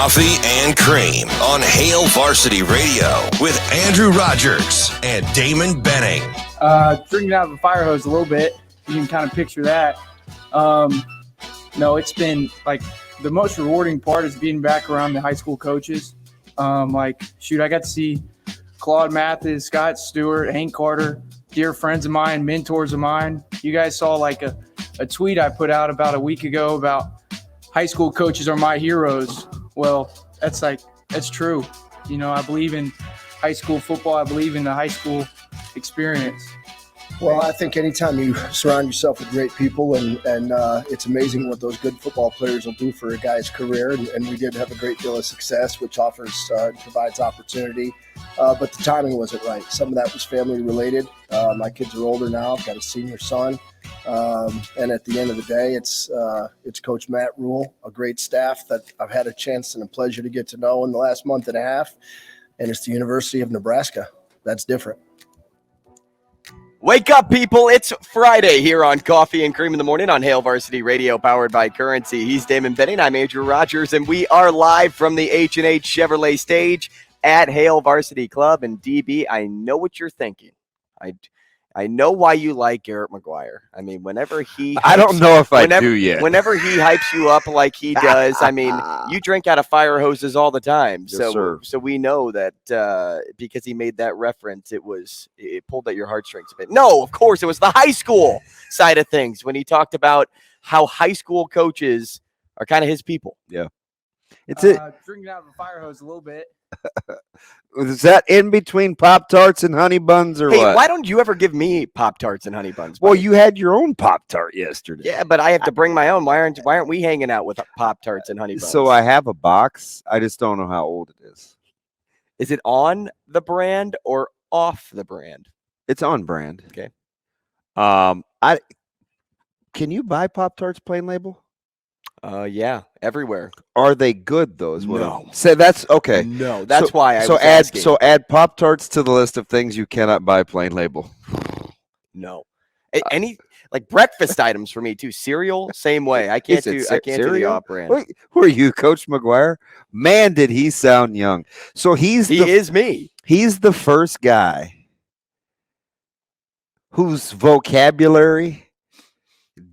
Coffee and Cream on Hail Varsity Radio with Andrew Rogers and Damon Benning. Drinking out of a fire hose a little bit. You can kind of picture that. No, it's been like the most rewarding part is being back around the high school coaches. I got to see Claude Mathis, Scott Stewart, Hank Carter, dear friends of mine, mentors of mine. You guys saw like a tweet I put out about a week ago about high school coaches are my heroes. Well, that's true. You know, I believe in high school football. I believe in the high school experience. Well, I think anytime you surround yourself with great people, and it's amazing what those good football players will do for a guy's career. And we did have a great deal of success, which provides opportunity. But the timing wasn't right. Some of that was family related. My kids are older now. I've got a senior son. And at the end of the day, it's Coach Matt Rule, a great staff that I've had a chance and a pleasure to get to know in the last month and a half. And it's the University of Nebraska. That's different. Wake up, people. It's Friday here on Coffee and Cream in the Morning on Hail Varsity Radio, powered by Currency. He's Damon Benning. I'm Andrew Rogers, and we are live from the H&H Chevrolet stage at Hail Varsity Club. And DB, I know what you're thinking. I know why you like Garrett McGuire. I mean, whenever he I don't know if I do yet. Whenever he hypes you up like he does, I mean, you drink out of fire hoses all the time. Yes, sir. So we know that because he made that reference, it pulled at your heartstrings a bit. No, of course, it was the high school side of things when he talked about how high school coaches are kind of his people. Yeah. Drinking out of a fire hose a little bit. Is that in between Pop-Tarts and Honey Buns or what? Hey, why don't you ever give me Pop-Tarts and Honey Buns? Well, you had your own Pop-Tart yesterday. Yeah, but I have to bring my own. Why aren't we hanging out with Pop-Tarts and Honey Buns? So I have a box. I just don't know how old it is. Is it on the brand or off the brand? It's on brand. Okay. Can you buy Pop-Tarts plain label? Yeah, everywhere. Are they good though? No. So that's okay. No, that's so, why I so was add asking. so add Pop-Tarts to the list of things you cannot buy plain label. No. Any like breakfast items for me too. Cereal, same way. I can't do the off brand. Wait, who are you, Coach McGuire? Man, did he sound young. So he is me. He's the first guy whose vocabulary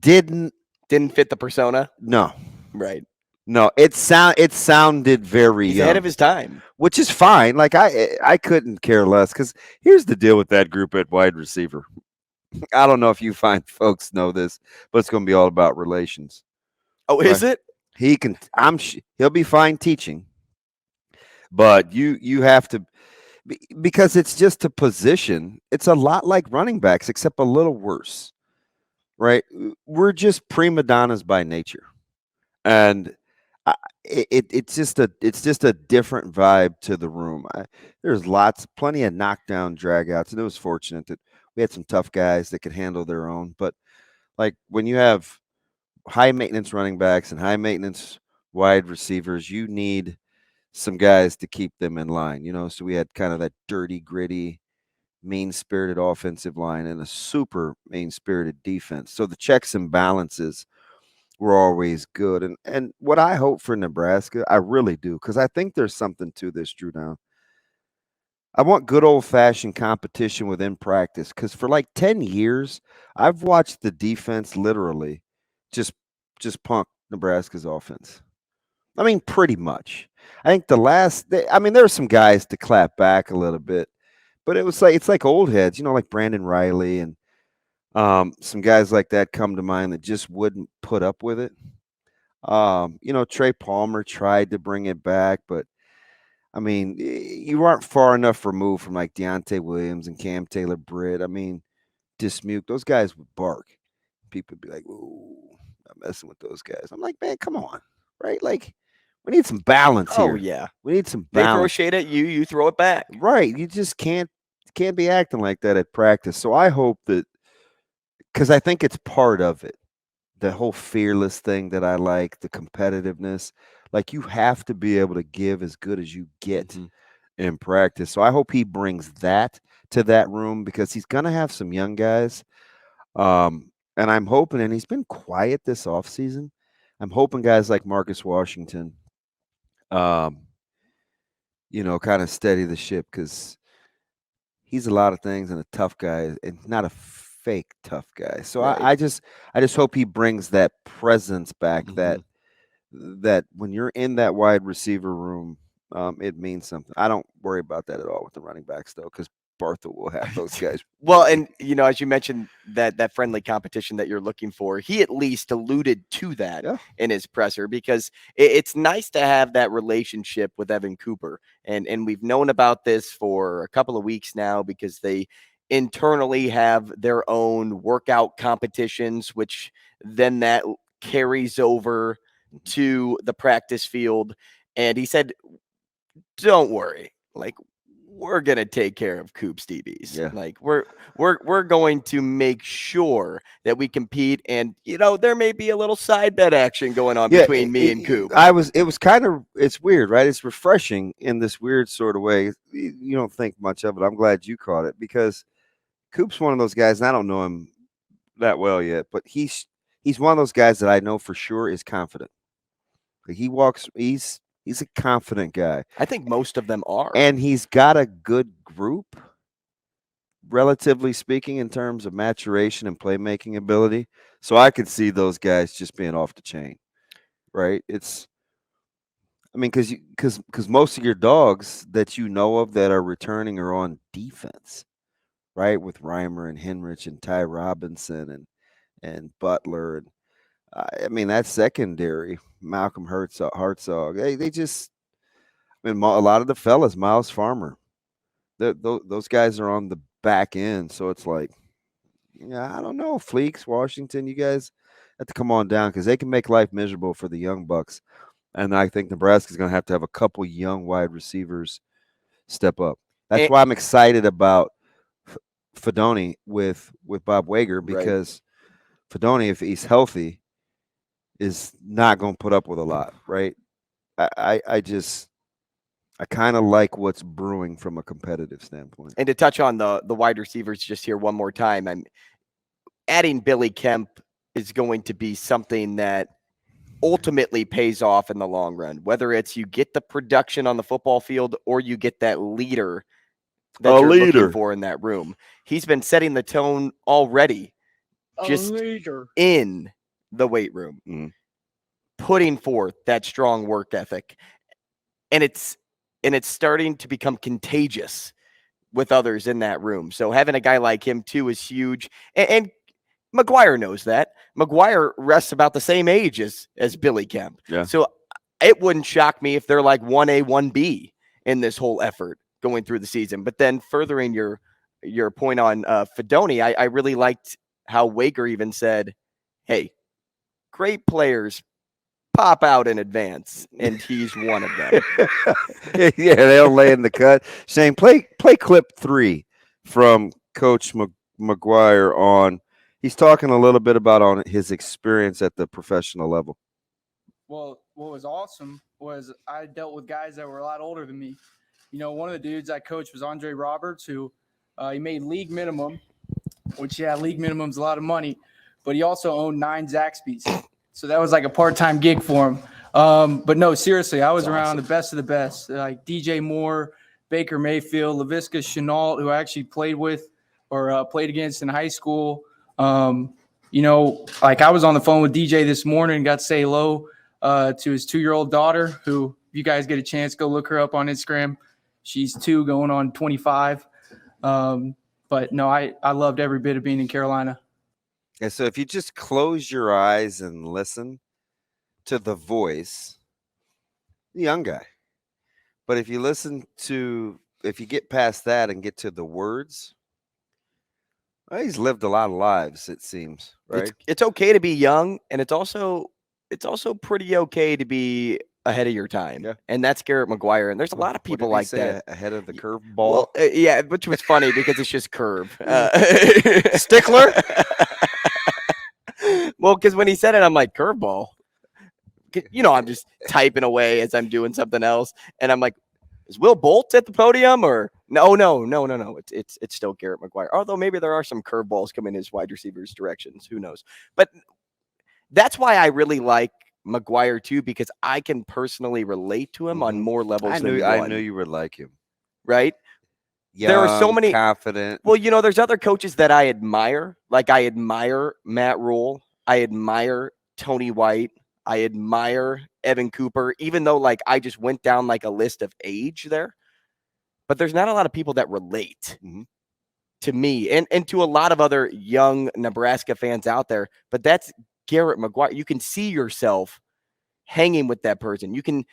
didn't fit the persona. No. Right. No, it sounded very He's young. ahead of his time. Which is fine. Like I couldn't care less, because here's the deal with that group at wide receiver. I don't know if you fine folks know this, but it's going to be all about relations. Oh, is it? He'll be fine teaching, but you have to, because it's just a position. It's a lot like running backs, except a little worse, right? We're just prima donnas by nature, and it's just a different vibe to the room. There's plenty of knockdown dragouts, and it was fortunate that we had some tough guys that could handle their own. But like when you have high maintenance running backs and high maintenance wide receivers, you need some guys to keep them in line, So we had kind of that dirty, gritty, mean-spirited offensive line and a super mean-spirited defense. So the checks and balances were always good. And what I hope for Nebraska, I really do, because I think there's something to this, Drew Down. I want good old-fashioned competition within practice, because for like 10 years, I've watched the defense literally just punk Nebraska's offense. I mean, pretty much. I think there were some guys to clap back a little bit, but it's like old heads, like Brandon Riley and some guys like that come to mind that just wouldn't put up with it. Trey Palmer tried to bring it back, but I mean, you aren't far enough removed from like Deontay Williams and Cam Taylor-Britt. I mean, Dismuke, those guys would bark. People would be like, "Ooh, I'm messing with those guys." I'm like, man, come on, right? Like, we need some balance here. Oh yeah, we need some balance. They throw shade at you, you throw it back. Right? You just can't be acting like that at practice. So I hope that, because I think it's part of it, the whole fearless thing that I like, the competitiveness. Like, you have to be able to give as good as you get in practice. So I hope he brings that to that room, because he's going to have some young guys. And I'm hoping, and he's been quiet this offseason, I'm hoping guys like Marcus Washington, um, kind of steady the ship because he's a lot of things and a tough guy and not a fake tough guy. So Right. I just hope he brings that presence back Mhm. that when you're in that wide receiver room, it means something. I don't worry about that at all with the running backs though, because Barthel will have those guys. Well, and as you mentioned that friendly competition that you're looking for, he at least alluded to that Yeah. in his presser because it's nice to have that relationship with Evan Cooper, and we've known about this for a couple of weeks now because they internally have their own workout competitions, which then that carries over to the practice field. And he said, "Don't worry, like." We're gonna take care of Coop's DBs. Yeah. Like we're going to make sure that we compete, and there may be a little side bet action going on between me and Coop. It's weird, right? It's refreshing in this weird sort of way. You don't think much of it. I'm glad you caught it because Coop's one of those guys, and I don't know him that well yet, but he's one of those guys that I know for sure is confident. Like he's a confident guy. I think most of them are. And he's got a good group, relatively speaking, in terms of maturation and playmaking ability. So I could see those guys just being off the chain, right? Because most of your dogs that you know of that are returning are on defense, right? With Reimer and Henrich and Ty Robinson and Butler and that secondary, Malcolm Hartzog, they just. A lot of the fellas, Miles Farmer, those guys are on the back end. So it's like, I don't know, Fleeks, Washington, you guys have to come on down because they can make life miserable for the young bucks. And I think Nebraska's going to have a couple young wide receivers step up. That's why I'm excited about Fedoni with Bob Wager because Fedoni, if he's healthy, is not going to put up with a lot, right? I kind of like what's brewing from a competitive standpoint. And to touch on the wide receivers just here one more time, I'm adding Billy Kemp is going to be something that ultimately pays off in the long run, whether it's you get the production on the football field or you get that leader that you're looking for in that room. He's been setting the tone already just in the weight room, putting forth that strong work ethic. And it's starting to become contagious with others in that room. So having a guy like him too is huge. And McGuire knows that. McGuire rests about the same age as Billy Kemp. Yeah. So it wouldn't shock me if they're like 1A, 1B in this whole effort going through the season. But then furthering your point on Fedoni, I really liked how Wager even said, hey, great players pop out in advance, and he's one of them. Yeah, they'll lay in the cut. Shane, play clip 3 from Coach McGuire on. He's talking a little bit about on his experience at the professional level. Well, what was awesome was I dealt with guys that were a lot older than me. One of the dudes I coached was Andre Roberts, who he made league minimum, which, league minimum's a lot of money, but he also owned 9 Zaxby's. So that was like a part-time gig for him. But no, seriously, I was around the best of the best, like DJ Moore, Baker Mayfield, Laviska Chenault, who I actually played with or played against in high school. Like I was on the phone with DJ this morning and got to say hello to his 2-year-old daughter, who, if you guys get a chance, go look her up on Instagram. She's 2 going on 25. But no, I loved every bit of being in Carolina. And so if you just close your eyes and listen to the voice, the young guy. But if you get past that and get to the words, well, he's lived a lot of lives, it seems, right? It's okay to be young, and it's also pretty okay to be ahead of your time. Yeah. And that's Garrett McGuire. And there's a lot of people like that. Ahead of the curve ball. Well, which was funny because it's just curve. Stickler? Well, because when he said it, I'm like, curveball. I'm just typing away as I'm doing something else. And I'm like, is Will Bolt at the podium or no? It's still Garrett McGuire. Although maybe there are some curveballs coming his wide receivers' directions. Who knows? But that's why I really like McGuire too, because I can personally relate to him on more levels than one. I knew you would like him. Right? Young, there are so many confident. Well, there's other coaches that I admire. Like I admire Matt Rule. I admire Tony White. I admire Evan Cooper, even though like I just went down like a list of age there. But there's not a lot of people that relate to me and to a lot of other young Nebraska fans out there. But that's Garrett McGuire. You can see yourself hanging with that person. You can,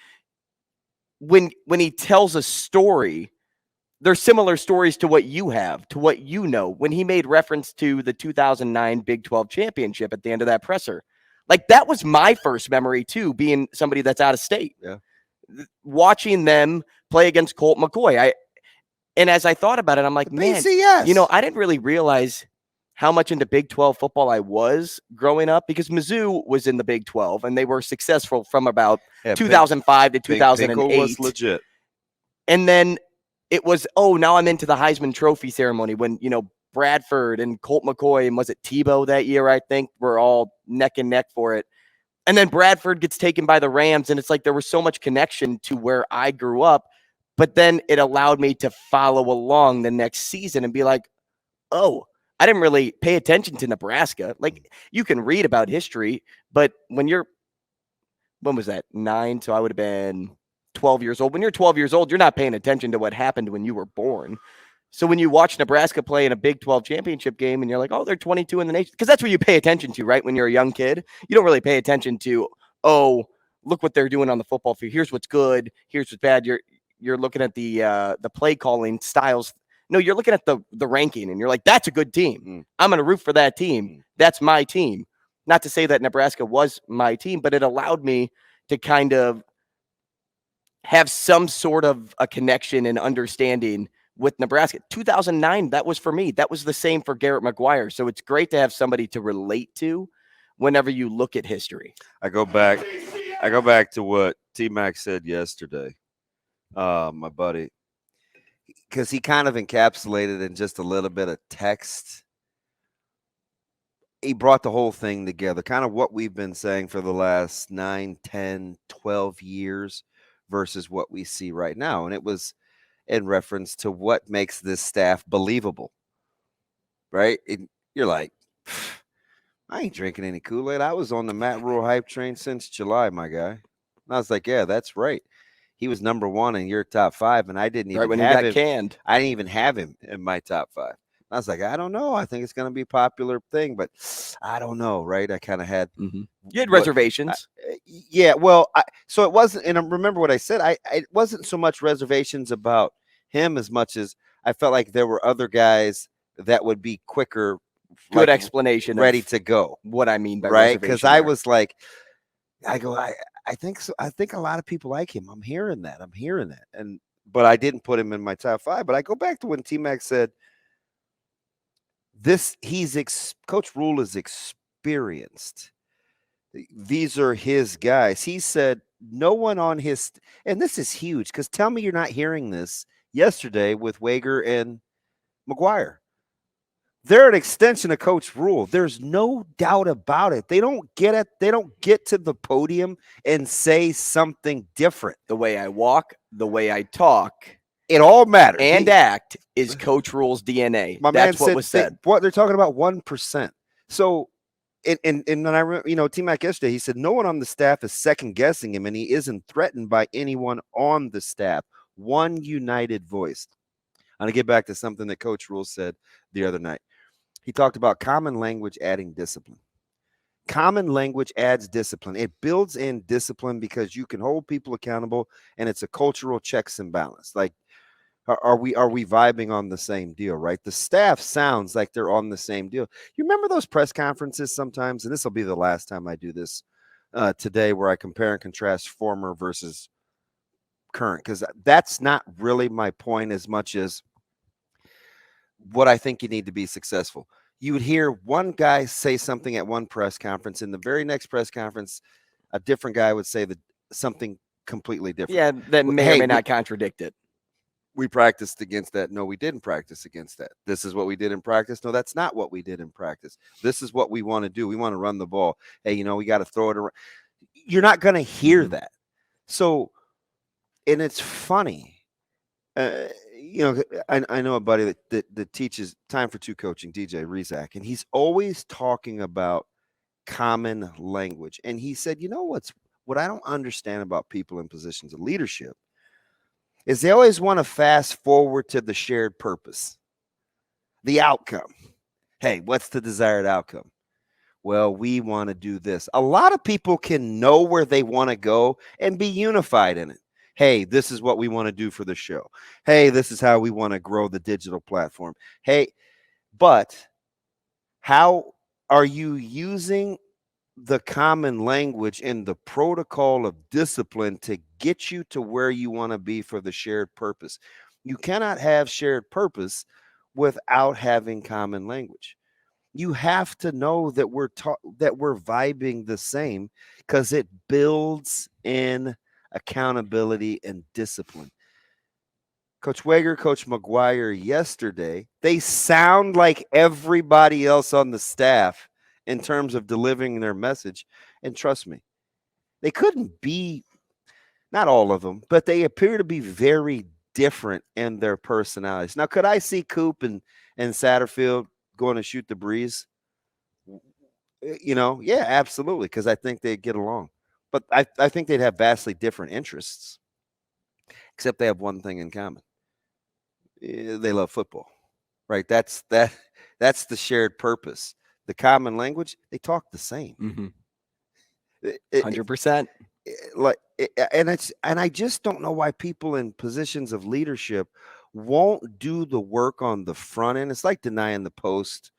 when he tells a story, there's similar stories to what you have, to what you know. When he made reference to the 2009 Big 12 championship at the end of that presser, like that was my first memory too, being somebody that's out of state. Yeah, watching them play against Colt McCoy. And as I thought about it, I'm like, man, I didn't really realize how much into Big 12 football I was growing up, because Mizzou was in the Big 12 and they were successful from about 2005 to 2008. Was legit. And then it was, now I'm into the Heisman Trophy ceremony when, Bradford and Colt McCoy and was it Tebow that year, I think, were all neck and neck for it. And then Bradford gets taken by the Rams, and it's like there was so much connection to where I grew up. But then it allowed me to follow along the next season and be like, I didn't really pay attention to Nebraska. Like, you can read about history, but when was that? 9? So I would have been 12 years old. When you're 12 years old, you're not paying attention to what happened when you were born. So when you watch Nebraska play in a Big 12 championship game and you're like, they're 22 in the nation, because that's what you pay attention to, right? When you're a young kid, you don't really pay attention to, look what they're doing on the football field. Here's what's good. Here's what's bad. You're looking at the play calling styles. No, you're looking at the ranking and you're like, that's a good team. I'm going to root for that team. That's my team. Not to say that Nebraska was my team, but it allowed me to kind of have some sort of a connection and understanding with Nebraska. 2009, that was for me. That was the same for Garrett McGuire. So it's great to have somebody to relate to whenever you look at history. I go back to what T-Mac said yesterday. My buddy, because he kind of encapsulated in just a little bit of text. He brought the whole thing together, kind of what we've been saying for the last 9, 10, 12 years versus what we see right now. And it was in reference to what makes this staff believable, right? You're like, I ain't drinking any Kool-Aid. I was on the Matt Rule hype train since July, my guy. And I was like, yeah, that's right. He was number 1 in your top 5, and I didn't even when have he got canned. I didn't even have him in my top 5. I was like, I don't know. I think it's going to be a popular thing, but I don't know, right? I kind of had you had reservations. Yeah, well, so it wasn't, and remember what I said. It wasn't so much reservations about him as much as I felt like there were other guys that would be quicker. Good explanation. Ready to go. What I mean by right, because I was like, I think so. I think a lot of people like him. I'm hearing that. But I didn't put him in my top 5. But I go back to when T-Mac said Coach Rule is experienced. These are his guys. He said no one on his, and this is huge, because tell me you're not hearing this yesterday with Wager and McGuire. They're an extension of Coach Rule. There's no doubt about it. They don't get to the podium and say something different. The way I walk, the way I talk, it all matters. And act is Coach Rule's DNA. That's what was said. What they're talking about, 1%. So, and then I remember, T-Mac yesterday, he said no one on the staff is second guessing him, and he isn't threatened by anyone on the staff. One united voice. I'm going to get back to something that Coach Rule said the other night. He talked about common language adding discipline. Common language adds discipline. It builds in discipline because you can hold people accountable, and it's a cultural checks and balance. Like, are we vibing on the same deal, right? The staff sounds like they're on the same deal. You remember those press conferences sometimes, and this will be the last time I do this today, where I compare and contrast former versus current, because that's not really my point as much as what I think you need to be successful. You would hear one guy say something at one press conference, in the very next press conference, a different guy would say something completely different. Yeah, that may or may not contradict it. We practiced against that. No, we didn't practice against that. This is what we did in practice. No, that's not what we did in practice. This is what we want to do. We want to run the ball. Hey, we got to throw it around. You're not going to hear that. So, and it's funny. I know a buddy that teaches Time for Two coaching, DJ Rizak, and he's always talking about common language. And he said, what I don't understand about people in positions of leadership is they always want to fast forward to the shared purpose, the outcome. Hey, what's the desired outcome? Well, we want to do this. A lot of people can know where they want to go and be unified in it. Hey, this is what we want to do for the show. Hey, this is how we want to grow the digital platform. Hey, but how are you using the common language and the protocol of discipline to get you to where you want to be for the shared purpose? You cannot have shared purpose without having common language. You have to know that we're vibing the same, because it builds in accountability and discipline. Coach Wager, Coach McGuire yesterday, they sound like everybody else on the staff in terms of delivering their message. And trust me, they couldn't be, not all of them, but they appear to be very different in their personalities. Now, could I see Coop and Satterfield going to shoot the breeze? Yeah, absolutely, because I think they'd get along. But I think they'd have vastly different interests, except they have one thing in common. They love football, right? That's the shared purpose. The common language, they talk the same. 100%. And I just don't know why people in positions of leadership won't do the work on the front end. It's like denying the post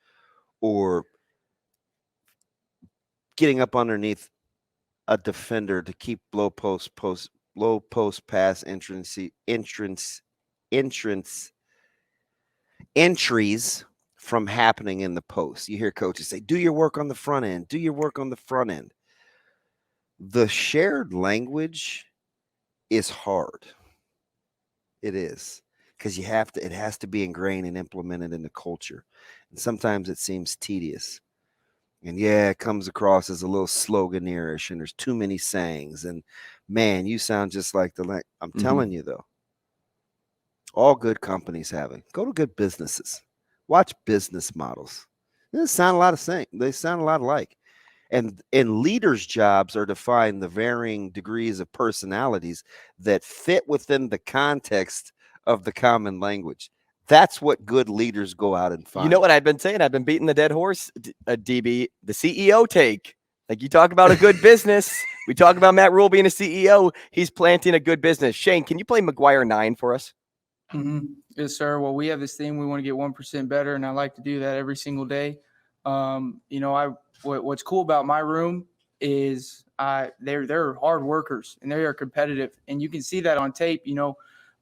or getting up underneath a defender to keep low post pass entries from happening in the post. You hear coaches say, do your work on the front end. Do your work on the front end. The shared language is hard. It is, because it has to be ingrained and implemented in the culture. And sometimes it seems tedious. And yeah, it comes across as a little sloganeerish, and there's too many sayings. And man, you sound just like I'm telling you, though, all good companies have it. Go to good businesses. Watch business models. They sound a lot of same. They sound a lot alike. And leaders' jobs are to find the varying degrees of personalities that fit within the context of the common language. That's what good leaders go out and find. You know what I've been saying? I've been beating the dead horse, DB, the CEO take. Like, you talk about a good business. We talk about Matt Rule being a CEO. He's planting a good business. Shane, can you play McGuire 9 for us? Yes, sir. Well, we have this thing. We want to get 1% better, and I like to do that every single day. What's cool about my room is they're hard workers, and they are competitive. And you can see that on tape,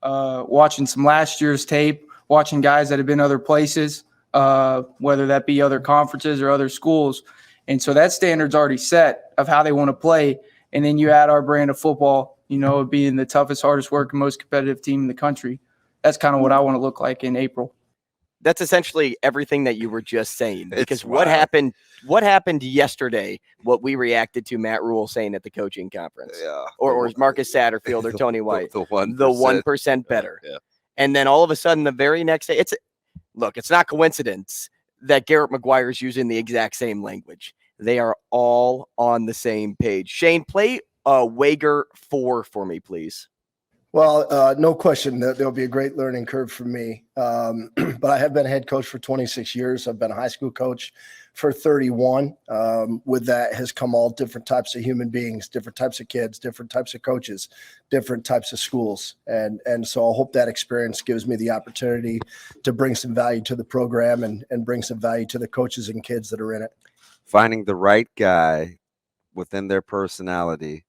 watching some last year's tape, watching guys that have been other places, whether that be other conferences or other schools. And so that standard's already set of how they want to play. And then you add our brand of football, being the toughest, hardest working, most competitive team in the country. That's kind of what I want to look like in April. That's essentially everything that you were just saying. Because what happened yesterday, what we reacted to Matt Rule saying at the coaching conference, or Marcus Satterfield or Tony White, the 1% better. Yeah. And then all of a sudden, the very next day, it's not coincidence that Garrett McGuire is using the exact same language. They are all on the same page. Shane, play Wager 4 for me, please. Well, no question that there'll be a great learning curve for me. But I have been a head coach for 26 years. I've been a high school coach for 31. With that has come all different types of human beings, different types of kids, different types of coaches, different types of schools. And so I hope that experience gives me the opportunity to bring some value to the program and bring some value to the coaches and kids that are in it. Finding the right guy within their personality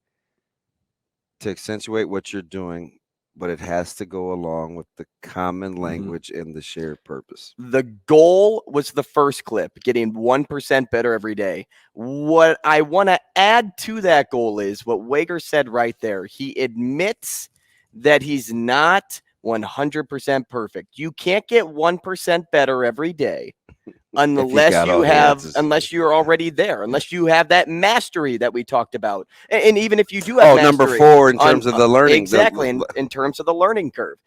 to accentuate what you're doing, but it has to go along with the common language and the shared purpose. The goal was the first clip, getting 1% better every day. What I want to add to that goal is what Wager said right there. He admits that he's not 100% perfect. You can't get 1% better every day got all the answers. unless you're already there, unless you have that mastery that we talked about. And even if you do have number mastery 4 in terms of the learning. Exactly, in terms of the learning curve.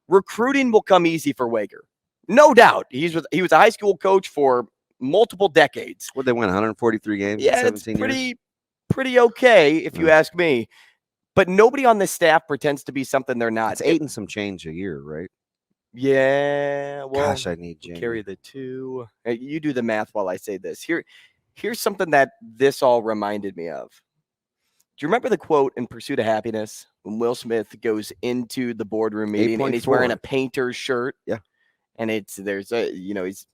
Recruiting will come easy for Wager. No doubt. He was a high school coach for multiple decades. They win 143 games in 17 it's years? pretty okay if you ask me. But nobody on this staff pretends to be something they're not. It's 8 and some change a year, right? Yeah. Well, Gosh, I need Jamie. Carry the 2. You do the math while I say this. Here's something that this all reminded me of. Do you remember the quote in Pursuit of Happiness when Will Smith goes into the boardroom meeting and he's wearing a painter's shirt? Yeah. And there's he's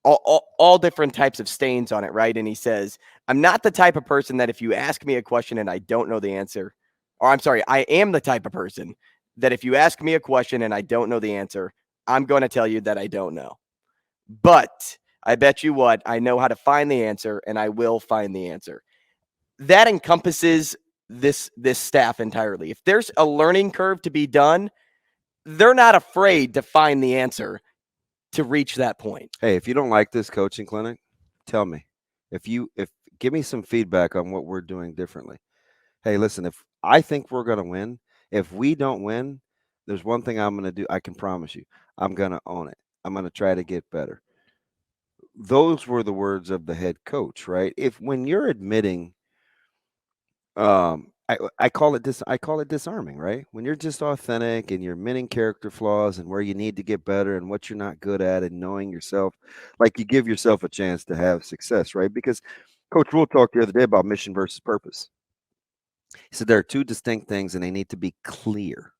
all different types of stains on it, right? And he says, I'm not the type of person that if you ask me a question and I don't know the answer, or I'm sorry, I am the type of person that if you ask me a question and I don't know the answer, I'm going to tell you that I don't know. But I bet you what, I know how to find the answer and I will find the answer. That encompasses this staff entirely. If there's a learning curve to be done, they're not afraid to find the answer to reach that point. Hey, if you don't like this coaching clinic, tell me. If give me some feedback on what we're doing differently. Hey, listen, if I think we're going to win, if we don't win, there's one thing I'm going to do. I can promise you, I'm going to own it. I'm going to try to get better. Those were the words of the head coach, right? When you're admitting, I call it disarming, right? When you're just authentic and you're admitting character flaws and where you need to get better and what you're not good at and knowing yourself, like you give yourself a chance to have success, right? Because Coach Rule talked the other day about mission versus purpose. He said there are 2 distinct things and they need to be clear.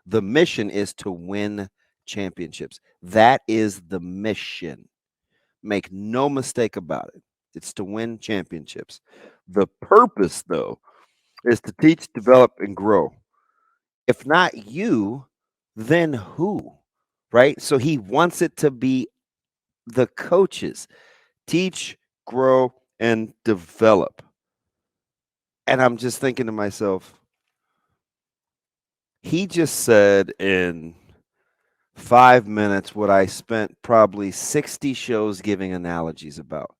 The mission is to win championships. That is the mission. Make no mistake about it. It's to win championships. The purpose, though, is to teach, develop, and grow. If not you, then who? Right? So he wants it to be the coaches. Teach, grow, and develop. And I'm just thinking to myself, he just said in 5 minutes what I spent probably 60 shows giving analogies about.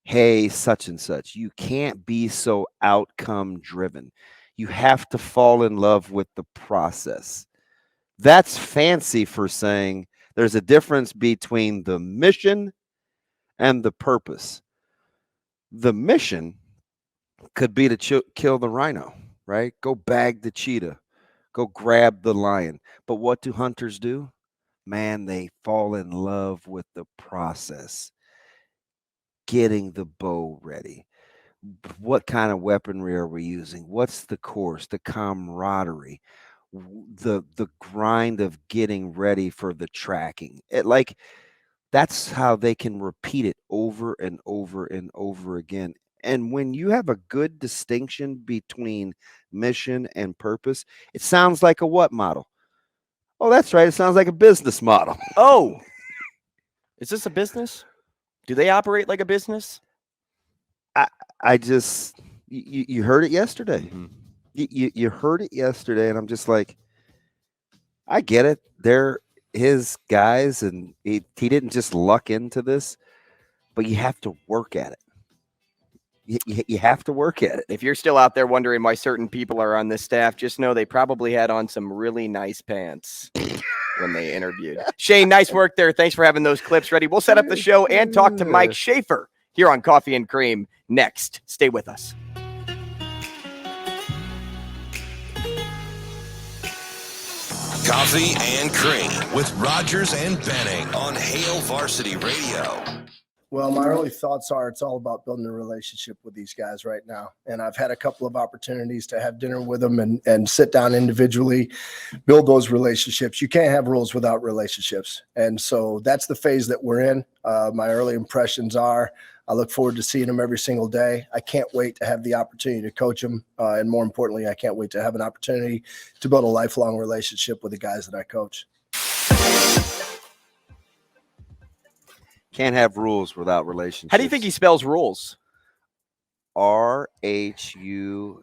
Hey, such and such, you can't be so outcome driven. You have to fall in love with the process. That's fancy for saying there's a difference between the mission and the purpose. The mission could be to kill the rhino, right? Go bag the cheetah, go grab the lion. But what do hunters do? Man, they fall in love with the process. Getting the bow ready. What kind of weaponry are we using? What's the course, the camaraderie, the grind of getting ready for the tracking? That's how they can repeat it over and over and over again. And when you have a good distinction between mission and purpose, it sounds like a what model? Oh, that's right. It sounds like a business model. Oh, is this a business? Do they operate like a business? I just, you heard it yesterday. Mm-hmm. You heard it yesterday, and I'm just like, I get it. They're his guys, and he didn't just luck into this, but you have to work at it. You have to work at it. If you're still out there wondering why certain people are on this staff, just know they probably had on some really nice pants when they interviewed. Shane, nice work there. Thanks for having those clips ready. We'll set up the show and talk to Mike Schaefer here on Coffee and Cream next. Stay with us. Coffee and Cream with Rogers and Benning on Hail Varsity Radio. Well, my early thoughts are it's all about building a relationship with these guys right now. And I've had a couple of opportunities to have dinner with them and sit down individually, build those relationships. You can't have rules without relationships. And so that's the phase that we're in. My early impressions are I look forward to seeing them every single day. I can't wait to have the opportunity to coach them. And more importantly, I can't wait to have an opportunity to build a lifelong relationship with the guys that I coach. Can't have rules without relationships. How do you think he spells rules? RHULES.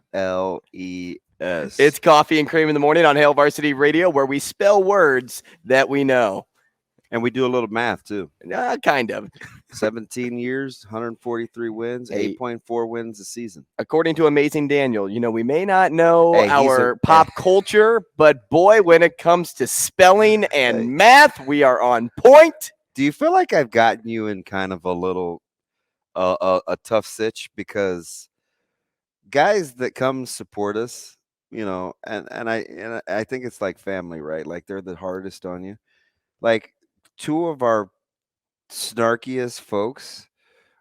Yes. It's Coffee and Cream in the Morning on Hail Varsity Radio, where we spell words that we know. And we do a little math, too. Kind of. 17 years, 143 wins, 8.4 wins a season. According to Amazing Daniel, we may not know Hey, our pop culture, but boy, when it comes to spelling and math, we are on point. Do you feel like I've gotten you in kind of a little a tough sitch? Because guys that come support us, and I think it's like family, right? Like they're the hardest on you. Like two of our snarkiest folks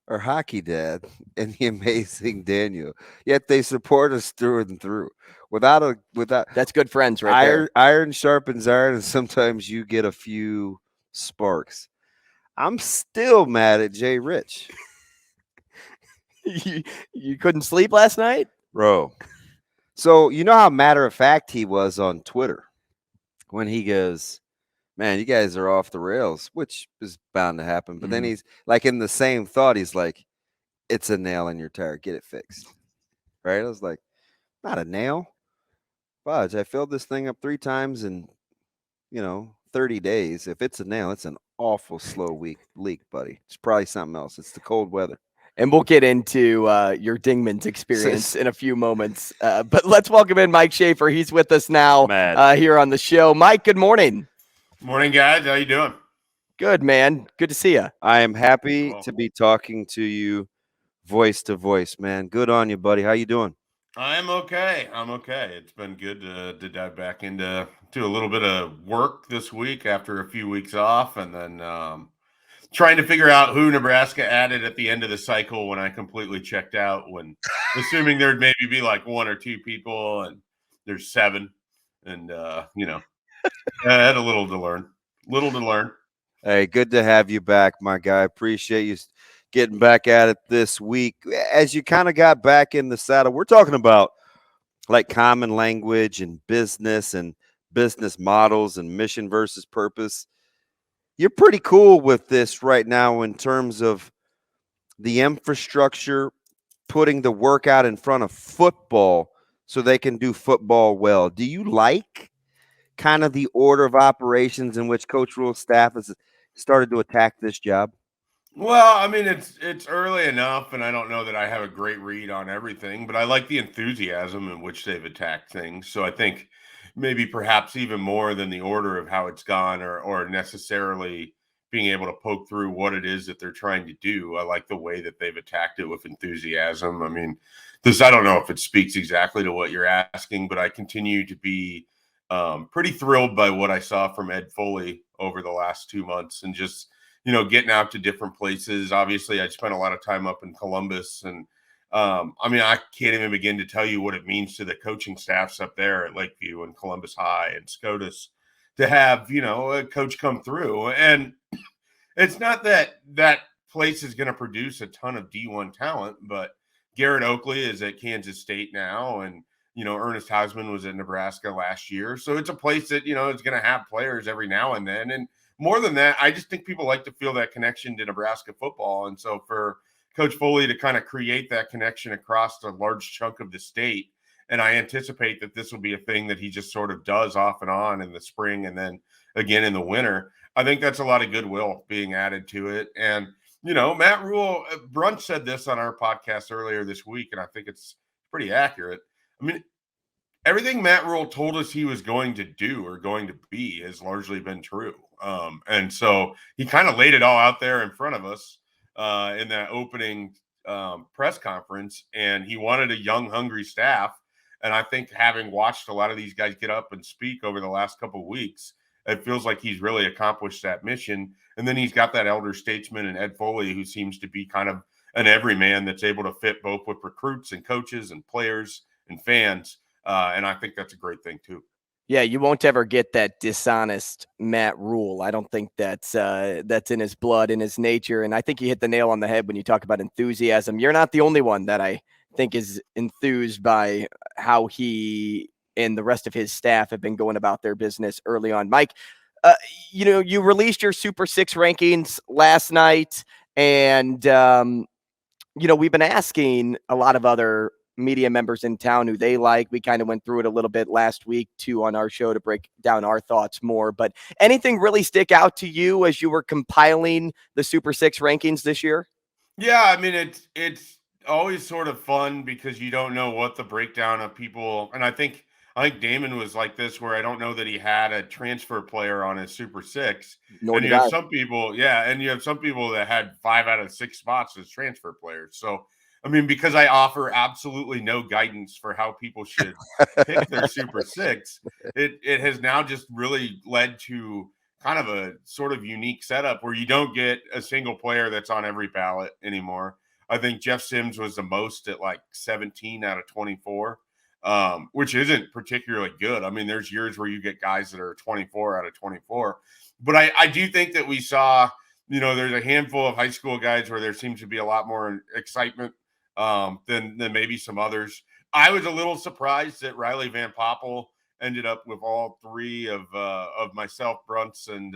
are Hockey Dad and the Amazing Daniel. Yet they support us through and through. Without That's good friends right there. Iron sharpens iron, and sometimes you get a few sparks. I'm still mad at Jay Rich. You couldn't sleep last night? Bro. So you know how matter of fact he was on Twitter when he goes, man, you guys are off the rails, which is bound to happen. But then he's like in the same thought, he's like, it's a nail in your tire. Get it fixed. Right? I was like, not a nail. Fudge, I filled this thing up 3 times in, 30 days. If it's a nail, it's an awful slow leak, buddy. It's probably something else. It's the cold weather. And we'll get into your Dingman's experience in a few moments. But let's welcome in Mike Schaefer. He's with us now here on the show. Mike, good morning. Morning, guys. How you doing? Good, man. Good to see you. I am happy to be talking to you voice to voice, man. Good on you, buddy. How you doing? I'm okay. It's been good to dive back into a little bit of work this week after a few weeks off, and then trying to figure out who Nebraska added at the end of the cycle when I completely checked out, when assuming there'd maybe be like 1 or 2 people, and there's 7, and I had a little to learn. Hey, good to have you back, my guy. Appreciate you getting back at it this week. As you kind of got back in the saddle, we're talking about like common language and business models and mission versus purpose. You're pretty cool with this right now in terms of the infrastructure, putting the work out in front of football so they can do football well. Do you like kind of the order of operations in which Coach Rule's staff has started to attack this job? Well, I mean, it's early enough, and I don't know that I have a great read on everything, but I like the enthusiasm in which they've attacked things. So I think maybe perhaps even more than the order of how it's gone, or necessarily being able to poke through what it is that they're trying to do. I like the way that they've attacked it with enthusiasm. I mean, I don't know if it speaks exactly to what you're asking, but I continue to be pretty thrilled by what I saw from Ed Foley over the last 2 months, and just getting out to different places. Obviously, I spent a lot of time up in Columbus, and I mean, I can't even begin to tell you what it means to the coaching staffs up there at Lakeview and Columbus High and SCOTUS to have, a coach come through. And it's not that place is going to produce a ton of D1 talent, but Garrett Oakley is at Kansas State now, and Ernest Hausman was at Nebraska last year. So it's a place that, is going to have players every now and then. And more than that, I just think people like to feel that connection to Nebraska football. And so for Coach Foley to kind of create that connection across a large chunk of the state, and I anticipate that this will be a thing that he just sort of does off and on in the spring and then again in the winter, I think that's a lot of goodwill being added to it. And, Matt Rule, Brunch said this on our podcast earlier this week, and I think it's pretty accurate. I mean, everything Matt Rule told us he was going to do or going to be has largely been true. And so he kind of laid it all out there in front of us in that opening press conference, and he wanted a young, hungry staff. And I think having watched a lot of these guys get up and speak over the last couple of weeks, it feels like he's really accomplished that mission. And then he's got that elder statesman in Ed Foley, who seems to be kind of an everyman that's able to fit both with recruits and coaches and players and fans. And I think that's a great thing too. Yeah, you won't ever get that dishonest Matt Rule. I don't think that's in his blood, in his nature. And I think you hit the nail on the head when you talk about enthusiasm. You're not the only one that I think is enthused by how he and the rest of his staff have been going about their business early on. Mike, you released your Super 6 rankings last night, and, we've been asking a lot of other media members in town who they like. We kind of went through it a little bit last week too on our show to break down our thoughts more. But anything really stick out to you as you were compiling the Super Six rankings this year? Yeah, I mean it's always sort of fun because you don't know what the breakdown of people, and I think Damon was like this, where I don't know that he had a transfer player on his Super Six. Nor And did you have I. some people, yeah, and you have some people that had 5 out of 6 spots as transfer players. So I mean, because I offer absolutely no guidance for how people should pick their Super Six, it has now just really led to kind of a sort of unique setup where you don't get a single player that's on every ballot anymore. I think Jeff Sims was the most at like 17 out of 24, which isn't particularly good. I mean, there's years where you get guys that are 24 out of 24. But I do think that we saw, there's a handful of high school guys where there seems to be a lot more excitement than maybe some others. I was a little surprised that Riley Van Poppel ended up with all 3 of myself, Brunts, and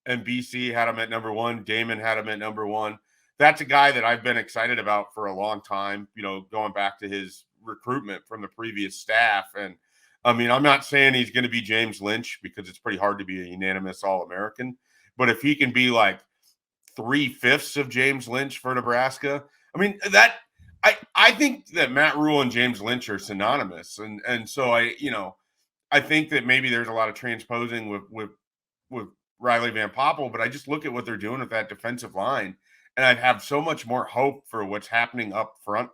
BC had him at number 1. Damon had him at number 1. That's a guy that I've been excited about for a long time, going back to his recruitment from the previous staff. And I mean, I'm not saying he's going to be James Lynch because it's pretty hard to be a unanimous All-American. But if he can be like 3/5 of James Lynch for Nebraska, I mean, I think that Matt Rule and James Lynch are synonymous. And so I think that maybe there's a lot of transposing with Riley Van Poppel, but I just look at what they're doing with that defensive line, and I have so much more hope for what's happening up front,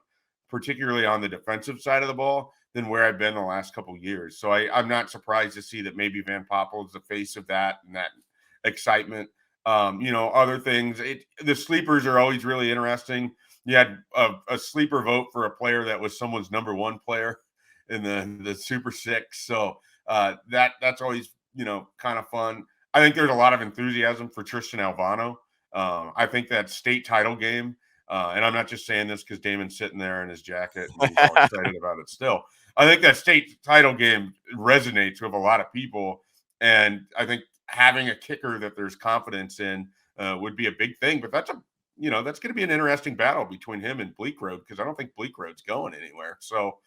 particularly on the defensive side of the ball, than where I've been the last couple of years. So I'm not surprised to see that maybe Van Poppel is the face of that and that excitement. Other things, the sleepers are always really interesting. You had a sleeper vote for a player that was someone's number 1 player in the Super Six. So that's always, kind of fun. I think there's a lot of enthusiasm for Tristan Alvano. I think that state title game, and I'm not just saying this because Damon's sitting there in his jacket and he's all excited about it still. I think that state title game resonates with a lot of people. And I think having a kicker that there's confidence in would be a big thing. But that's going to be an interesting battle between him and Bleak Road, because I don't think Bleak Road's going anywhere. So,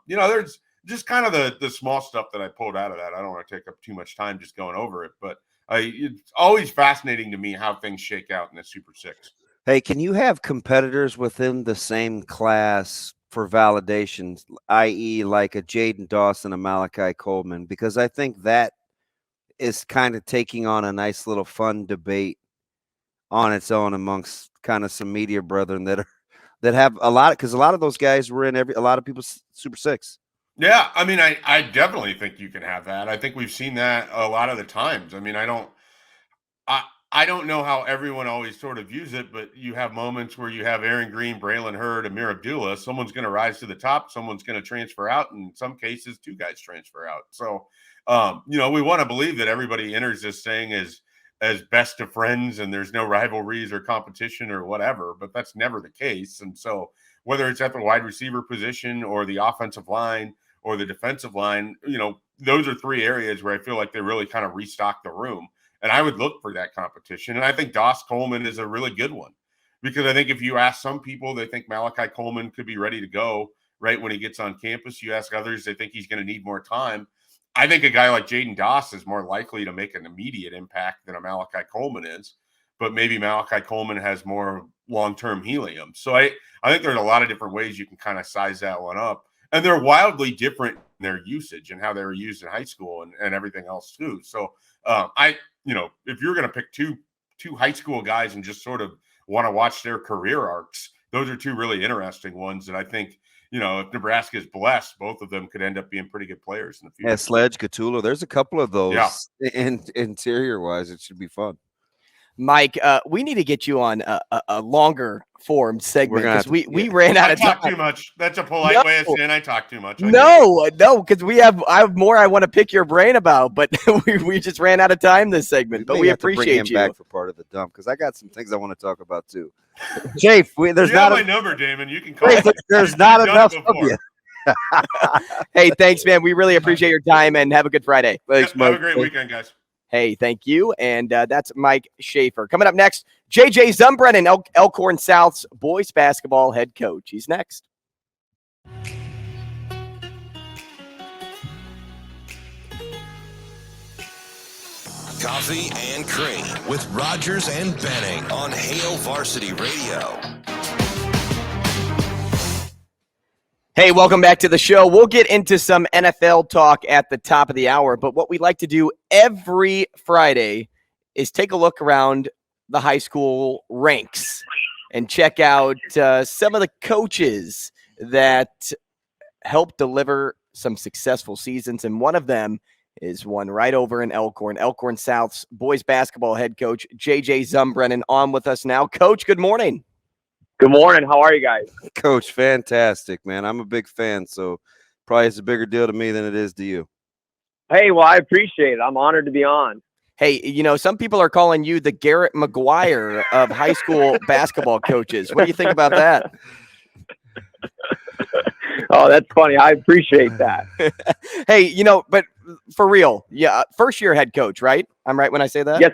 there's just kind of the small stuff that I pulled out of that. I don't want to take up too much time just going over it, but it's always fascinating to me how things shake out in the Super Six. Hey, can you have competitors within the same class for validations, i.e. like a Jaden Dawson, a Malachi Coleman? Because I think that is kind of taking on a nice little fun debate on its own amongst kind of some media brethren that have a lot, because a lot of those guys were in a lot of people's Super Six. Yeah, I mean, I definitely think you can have that. I think we've seen that a lot of the times. I mean, I don't know how everyone always sort of views it, but you have moments where you have Aaron Green, Braylon Hurd, Amir Abdullah. Someone's going to rise to the top. Someone's going to transfer out. And in some cases, 2 guys transfer out. So, we want to believe that everybody enters this thing as best of friends and there's no rivalries or competition or whatever, but that's never the case. And so whether it's at the wide receiver position or the offensive line or the defensive line, those are 3 areas where I feel like they really kind of restock the room. And I would look for that competition. And I think Doss Coleman is a really good one, because I think if you ask some people, they think Malachi Coleman could be ready to go right when he gets on campus. You ask others, they think he's going to need more time. I think a guy like Jaden Doss is more likely to make an immediate impact than a Malachi Coleman is, but maybe Malachi Coleman has more long-term helium. So I think there's a lot of different ways you can kind of size that one up. And they're wildly different in their usage and how they were used in high school and everything else too. So if you're going to pick two high school guys and just sort of want to watch their career arcs, those are 2 really interesting ones that I think, if Nebraska is blessed, both of them could end up being pretty good players in the future. Yeah, Sledge, Catula, there's a couple of those. Yeah. Interior-wise, it should be fun. Mike, we need to get you on a longer form segment because we ran out of time. I talk too much. That's a polite way of saying I talk too much. No, because I have more I want to pick your brain about, but we just ran out of time this segment. But we appreciate you back for part of the dump, because I got some things I want to talk about too. Jay, there's you not have my number, Damon. You can call me. There's not enough of you. Hey, thanks, man. We really appreciate your time, and have a good Friday. Thanks, Mike. Have a great weekend, guys. Hey, thank you. And that's Mike Schaefer. Coming up next, JJ Zumbrennen, Elkhorn South's boys basketball head coach. He's next. Coffee and Cream with Rogers and Benning on Hail Varsity Radio. Hey, welcome back to the show. We'll get into some NFL talk at the top of the hour, but what we like to do every Friday is take a look around the high school ranks and check out some of the coaches that help deliver some successful seasons, and one of them is one right over in Elkhorn. Elkhorn South's boys basketball head coach, J.J. Zumbrennen, on with us now. Coach, good morning. Good morning. How are you guys? Coach, fantastic, man. I'm a big fan, so probably it's a bigger deal to me than it is to you. Hey, well, I appreciate it. I'm honored to be on. Hey, you know, some people are calling you the Garrett McGuire of high school basketball coaches. What do you think about that? Oh, that's funny. I appreciate that. Hey, you know, but for real, yeah, first year head coach, right? I'm right when I say that? Yes.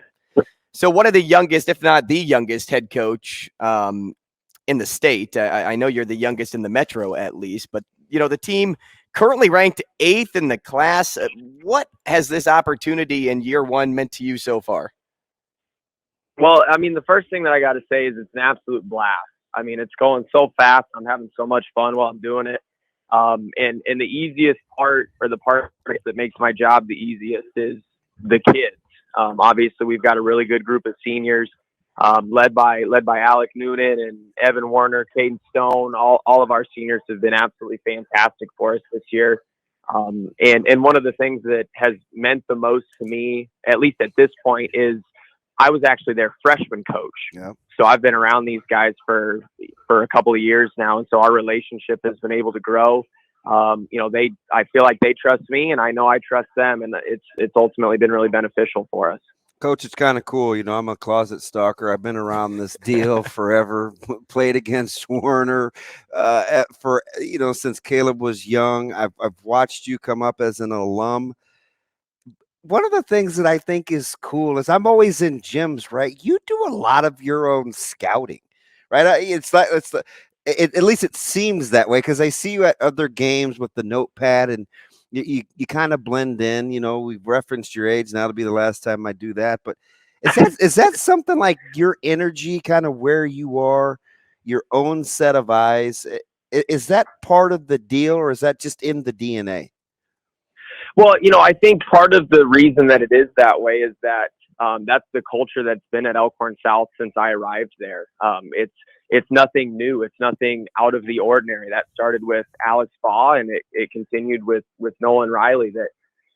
So one of the youngest, if not the youngest head coach in the state. I know you're the youngest in the metro at least, but, you know, the team currently ranked 8th in the class. What has this opportunity in year one meant to you so far? Well, I mean, the first thing that I got to say is it's an absolute blast. I mean, it's going so fast. I'm having so much fun while I'm doing it. And the easiest part, or the part that makes my job the easiest, is the kids. Obviously, we've got a really good group of seniors, led by Alec Noonan and Evan Warner, Caden Stone. All of our seniors have been absolutely fantastic for us this year. And one of the things that has meant the most to me, at least at this point, is I was actually their freshman coach. Yeah. So I've been around these guys for a couple of years now. And so our relationship has been able to grow. You know, I feel like they trust me and I know I trust them, and it's ultimately been really beneficial for us. Coach, it's kind of cool. You know, I'm a closet stalker. I've been around this deal forever, played against Warner since Caleb was young. I've watched you come up as an alum. One of the things that I think is cool is I'm always in gyms, right? You do a lot of your own scouting, right? At least it seems that way, because I see you at other games with the notepad and you kind of blend in. You know, we've referenced your age. Now it'll be the last time I do that. But is that something like your energy, kind of where you are, your own set of eyes? Is that part of the deal, or is that just in the DNA? Well, you know, I think part of the reason that it is that way is that that's the culture that's been at Elkhorn South since I arrived there. It's nothing new. It's nothing out of the ordinary. That started with Alex Baugh, and it continued with Nolan Riley. That,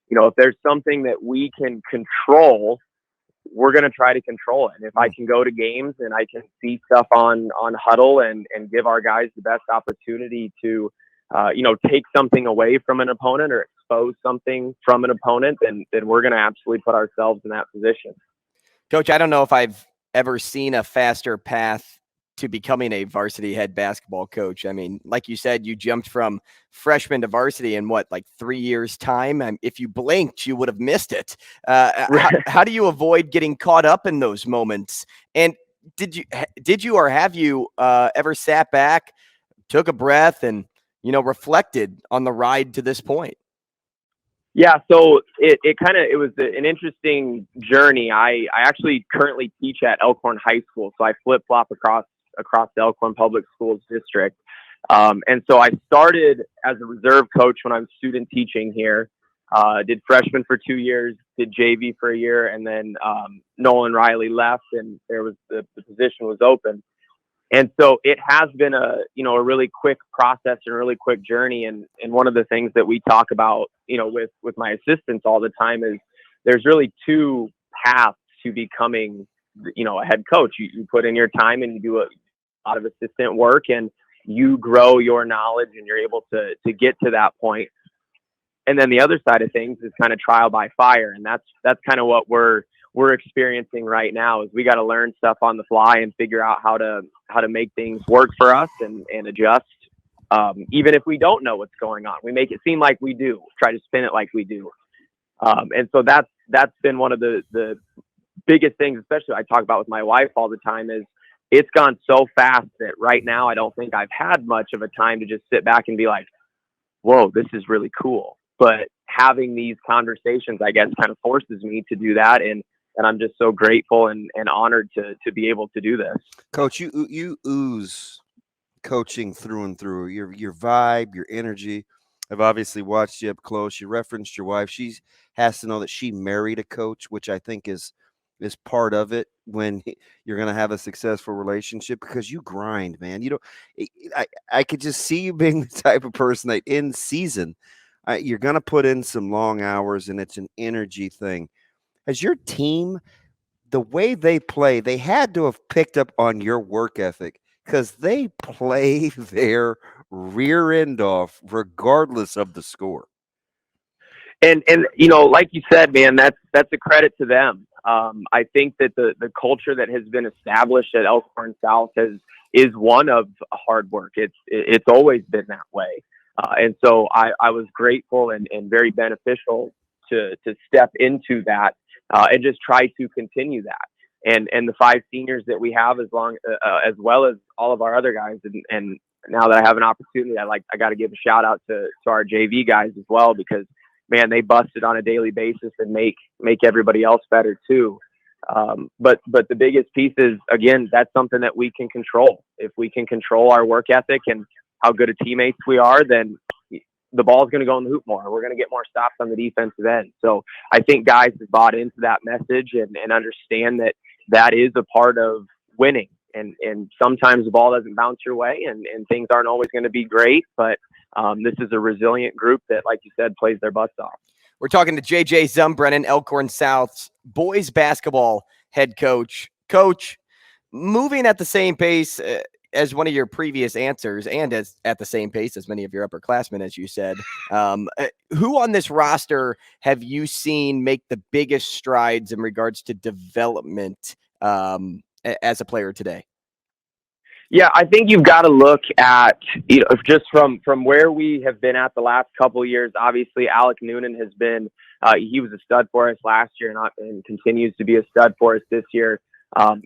you know, if there's something that we can control, we're going to try to control it. And if I can go to games and I can see stuff on Huddle and give our guys the best opportunity to, take something away from an opponent or expose something from an opponent, then we're going to absolutely put ourselves in that position. Coach, I don't know if I've ever seen a faster path to becoming a varsity head basketball coach. I mean, like you said, you jumped from freshman to varsity in like 3 years time. If you blinked, you would have missed it. How do you avoid getting caught up in those moments? And did you or have you ever sat back, took a breath, and reflected on the ride to this point? Yeah, so it was an interesting journey. I actually currently teach at Elkhorn High School, so I flip-flop across the Elkhorn Public Schools district. And so I started as a reserve coach when I was student teaching here, did freshman for 2 years, did JV for a year, and then Nolan Riley left and the position was open. And so it has been a really quick process and a really quick journey. And one of the things that we talk about, with my assistants all the time is there's really two paths to becoming, a head coach. You put in your time and you do a lot of assistant work and you grow your knowledge and you're able to get to that point. And then the other side of things is kind of trial by fire. And that's kind of what we're experiencing right now, is we got to learn stuff on the fly and figure out how to make things work for us and adjust. Even if we don't know what's going on, we make it seem like we do, try to spin it like we do. And so that's been one of the biggest things, especially I talk about with my wife all the time, is it's gone so fast that right now I don't think I've had much of a time to just sit back and be like, whoa, this is really cool. But having these conversations, I guess, kind of forces me to do that. And and I'm just so grateful and honored to be able to do this. Coach, you ooze coaching through and through. Your vibe, your energy. I've obviously watched you up close. You referenced your wife. She has to know that she married a coach, which I think is part of it when you're going to have a successful relationship, because you grind, man. You don't. I could just see you being the type of person that in season, you're going to put in some long hours, and it's an energy thing. Has your team, the way they play, they had to have picked up on your work ethic, because they play their rear end off regardless of the score. And like you said, man, that's a credit to them. I think that the culture that has been established at Elkhorn South is one of hard work. It's always been that way. And so I was grateful and very beneficial to step into that and just try to continue that. And the 5 seniors that we have, as well as all of our other guys, and now that I have an opportunity, I got to give a shout out to our JV guys as well, because man, they busted on a daily basis and make everybody else better too. But the biggest piece is, again, that's something that we can control. If we can control our work ethic and how good of teammates we are, then the ball's going to go in the hoop more. We're going to get more stops on the defensive end. So I think guys have bought into that message and understand that is a part of winning. And sometimes the ball doesn't bounce your way, and things aren't always going to be great, but this is a resilient group that, like you said, plays their butts off. We're talking to JJ Zumbrennen, Elkhorn South's boys basketball head coach. Coach, moving at the same pace as one of your previous answers, and at the same pace as many of your upperclassmen, as you said, who on this roster have you seen make the biggest strides in regards to development as a player today? Yeah, I think you've got to look at, just from where we have been at the last couple of years. Obviously, Alec Noonan has been, he was a stud for us last year and continues to be a stud for us this year.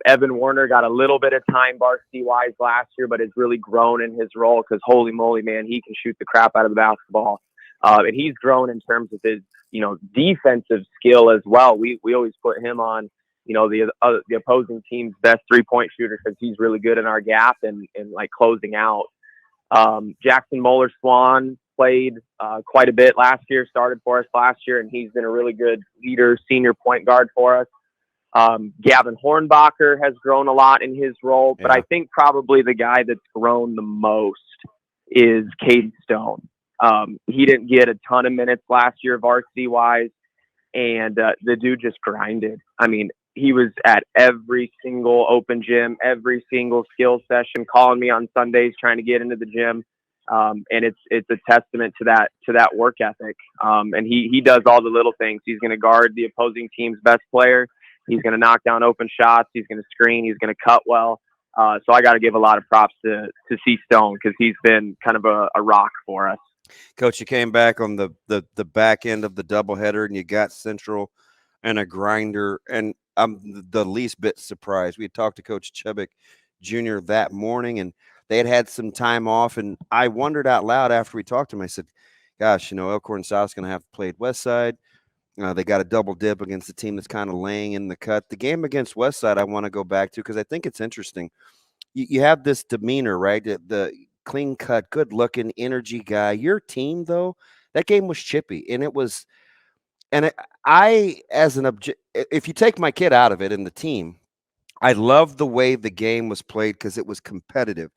Evan Warner got a little bit of time varsity-wise last year, but has really grown in his role, because holy moly, man, he can shoot the crap out of the basketball. And he's grown in terms of his, defensive skill as well. We always put him on, the opposing team's best 3-point shooter, because he's really good in our gap and like closing out. Jackson Moeller-Swan played quite a bit last year, started for us last year, and he's been a really good leader, senior point guard for us. Gavin Hornbacher has grown a lot in his role, but I think probably the guy that's grown the most is Caden Stone. He didn't get a ton of minutes last year varsity-wise, and the dude just grinded. I mean, he was at every single open gym, every single skill session, calling me on Sundays, trying to get into the gym. And it's a testament to that work ethic. And he does all the little things. He's going to guard the opposing team's best player. He's going to knock down open shots. He's going to screen. He's going to cut well. So I got to give a lot of props to C Stone, because he's been kind of a rock for us. Coach, you came back on the back end of the doubleheader, and you got Central and a grinder, and I'm the least bit surprised. We had talked to Coach Chubbuck Jr. that morning, and they had some time off, and I wondered out loud after we talked to him. I said, gosh, Elkhorn South's going to have to play at Westside. They got a double dip against the team that's kind of laying in the cut. The game against Westside I want to go back to, because I think it's interesting. You have this demeanor, right? The clean-cut, good-looking, energy guy. Your team, though, that game was chippy, and it was – and if you take my kid out of it and the team, I love the way the game was played, because it was competitive.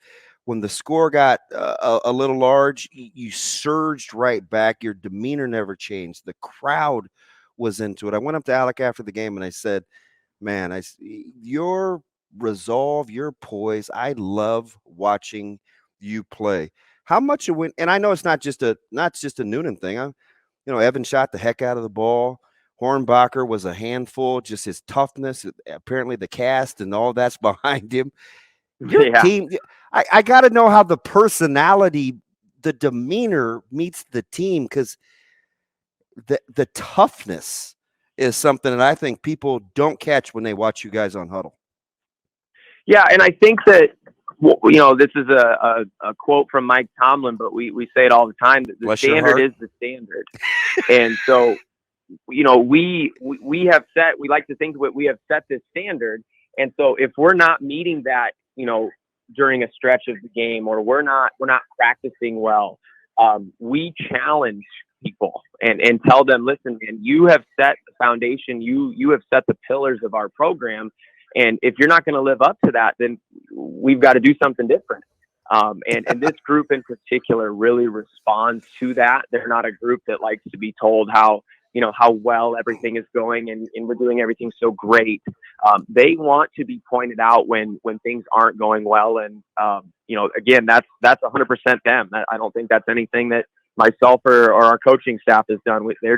When the score got a little large, you surged right back. Your demeanor never changed. The crowd was into it. I went up to Alec after the game and I said, man, your resolve, your poise, I love watching you play. How much it went, and I know it's not just a Noonan thing. Evan shot the heck out of the ball. Hornbacher was a handful, just his toughness, apparently the cast and all that's behind him. Your team, I got to know how the personality, the demeanor meets the team, because the toughness is something that I think people don't catch when they watch you guys on Huddle. Yeah, and I think that, this is a quote from Mike Tomlin, but we say it all the time, that the standard is the standard. And so we have set, we like to think that we have set this standard. And so if we're not meeting that, during a stretch of the game, or we're not practicing well, we challenge people and tell them, listen, man, you have set the foundation, you have set the pillars of our program. And if you're not going to live up to that, then we've got to do something different. And this group in particular really responds to that. They're not a group that likes to be told how well everything is going and we're doing everything so great. They want to be pointed out when things aren't going well. And, again, that's 100% them. I don't think that's anything that myself or our coaching staff has done. They're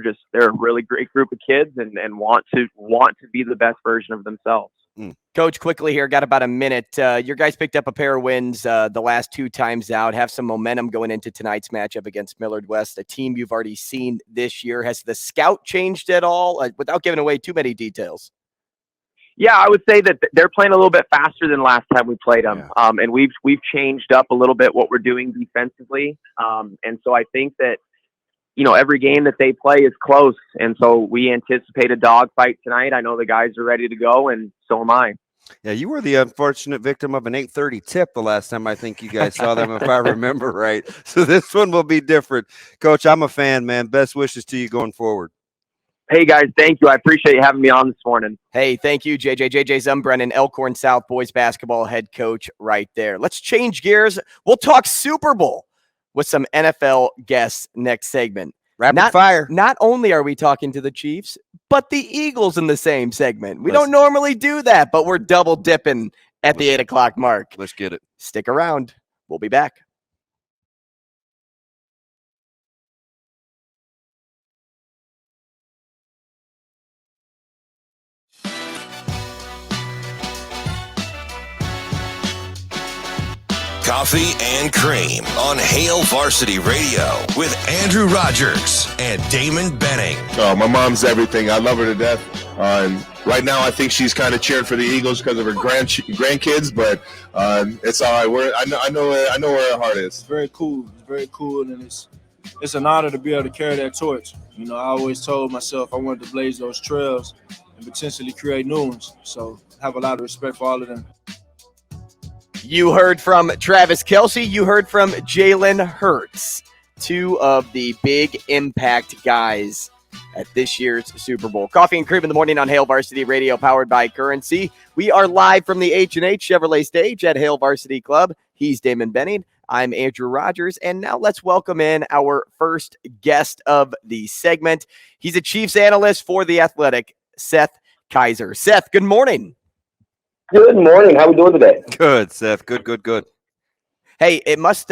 a really great group of kids and want to be the best version of themselves. Coach, quickly here, got about a minute. Your guys picked up a pair of wins the last 2 times out, have some momentum going into tonight's matchup against Millard West, a team you've already seen this year. Has the scout changed at all, without giving away too many details? Yeah, I would say that they're playing a little bit faster than last time we played them. Yeah. And we've changed up a little bit what we're doing defensively. And so I think that, every game that they play is close. And so we anticipate a dogfight tonight. I know the guys are ready to go, and so am I. Yeah, you were the unfortunate victim of an 8:30 tip the last time I think you guys saw them, if I remember right. So this one will be different. Coach, I'm a fan, man. Best wishes to you going forward. Hey, guys, thank you. I appreciate you having me on this morning. Hey, thank you, JJ. JJ Zumbrennen, Elkhorn South boys basketball head coach right there. Let's change gears. We'll talk Super Bowl with some NFL guests next segment. Rapid fire. Not only are we talking to the Chiefs, but the Eagles in the same segment. We don't normally do that, but we're double dipping at the 8 o'clock mark. Let's get it. Stick around. We'll be back. Coffee and Cream on Hail Varsity Radio with Andrew Rogers and Damon Benning. Oh, my mom's everything. I love her to death. And right now, I think she's kind of cheering for the Eagles because of her grandkids, but it's all right. I know where her heart is. It's very cool. It's very cool, and it's an honor to be able to carry that torch. I always told myself I wanted to blaze those trails and potentially create new ones. So I have a lot of respect for all of them. You heard from Travis Kelce. You heard from Jalen Hurts, 2 of the big impact guys at this year's Super Bowl. Coffee and Cream in the morning on Hail Varsity Radio, powered by Currency. We are live from the H&H Chevrolet stage at Hail Varsity Club. He's Damon Benning. I'm Andrew Rogers. And now let's welcome in our first guest of the segment. He's a Chiefs analyst for The Athletic, Seth Keysor. Seth, good morning. Good morning. How are we doing today? Good, Seth. Good. Hey, it must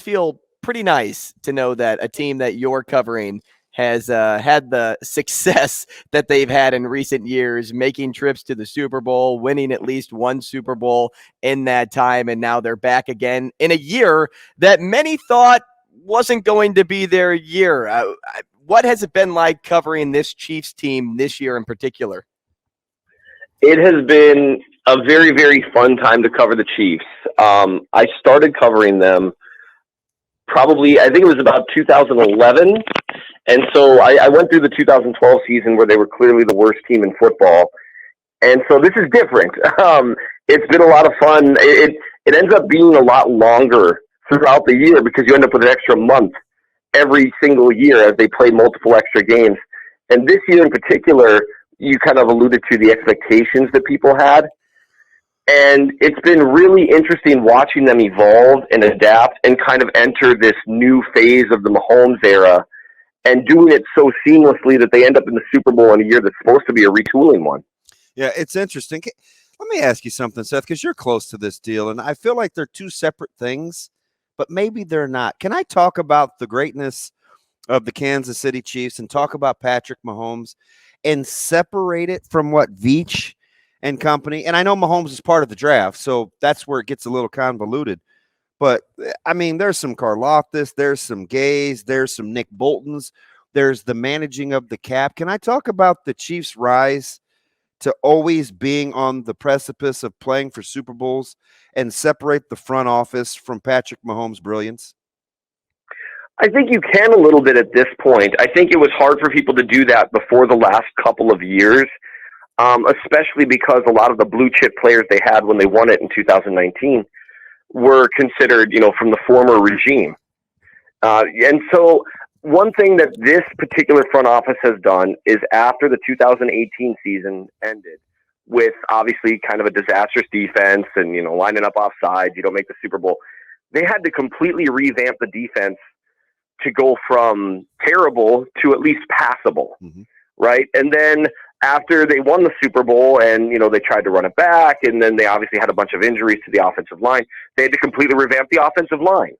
feel pretty nice to know that a team that you're covering has had the success that they've had in recent years, making trips to the Super Bowl, winning at least one Super Bowl in that time, and now they're back again in a year that many thought wasn't going to be their year. What has it been like covering this Chiefs team this year in particular? It has been a very, very fun time to cover the Chiefs. I started covering them probably, I think it was about 2011. And so I went through the 2012 season where they were clearly the worst team in football. And so this is different. It's been a lot of fun. It ends up being a lot longer throughout the year because you end up with an extra month every single year as they play multiple extra games. And this year in particular, you kind of alluded to the expectations that people had. And it's been really interesting watching them evolve and adapt and kind of enter this new phase of the Mahomes era and doing it so seamlessly that they end up in the Super Bowl in a year that's supposed to be a retooling one. Yeah, it's interesting. Let me ask you something, Seth, because you're close to this deal, and I feel like they're two separate things, but maybe they're not. Can I talk about the greatness of the Kansas City Chiefs and talk about Patrick Mahomes and separate it from what Veach and company, and I know Mahomes is part of the draft, so that's where it gets a little convoluted. But, I mean, there's some Karlaftis, there's some Gays, there's some Nick Boltons, there's the managing of the cap. Can I talk about the Chiefs' rise to always being on the precipice of playing for Super Bowls and separate the front office from Patrick Mahomes' brilliance? I think you can a little bit at this point. I think it was hard for people to do that before the last couple of years, especially because a lot of the blue chip players they had when they won it in 2019 were considered, from the former regime. And so one thing that this particular front office has done is after the 2018 season ended with obviously kind of a disastrous defense and, lining up offsides, you don't make the Super Bowl, they had to completely revamp the defense to go from terrible to at least passable, right? And then after they won the Super Bowl and, they tried to run it back, and then they obviously had a bunch of injuries to the offensive line, they had to completely revamp the offensive line.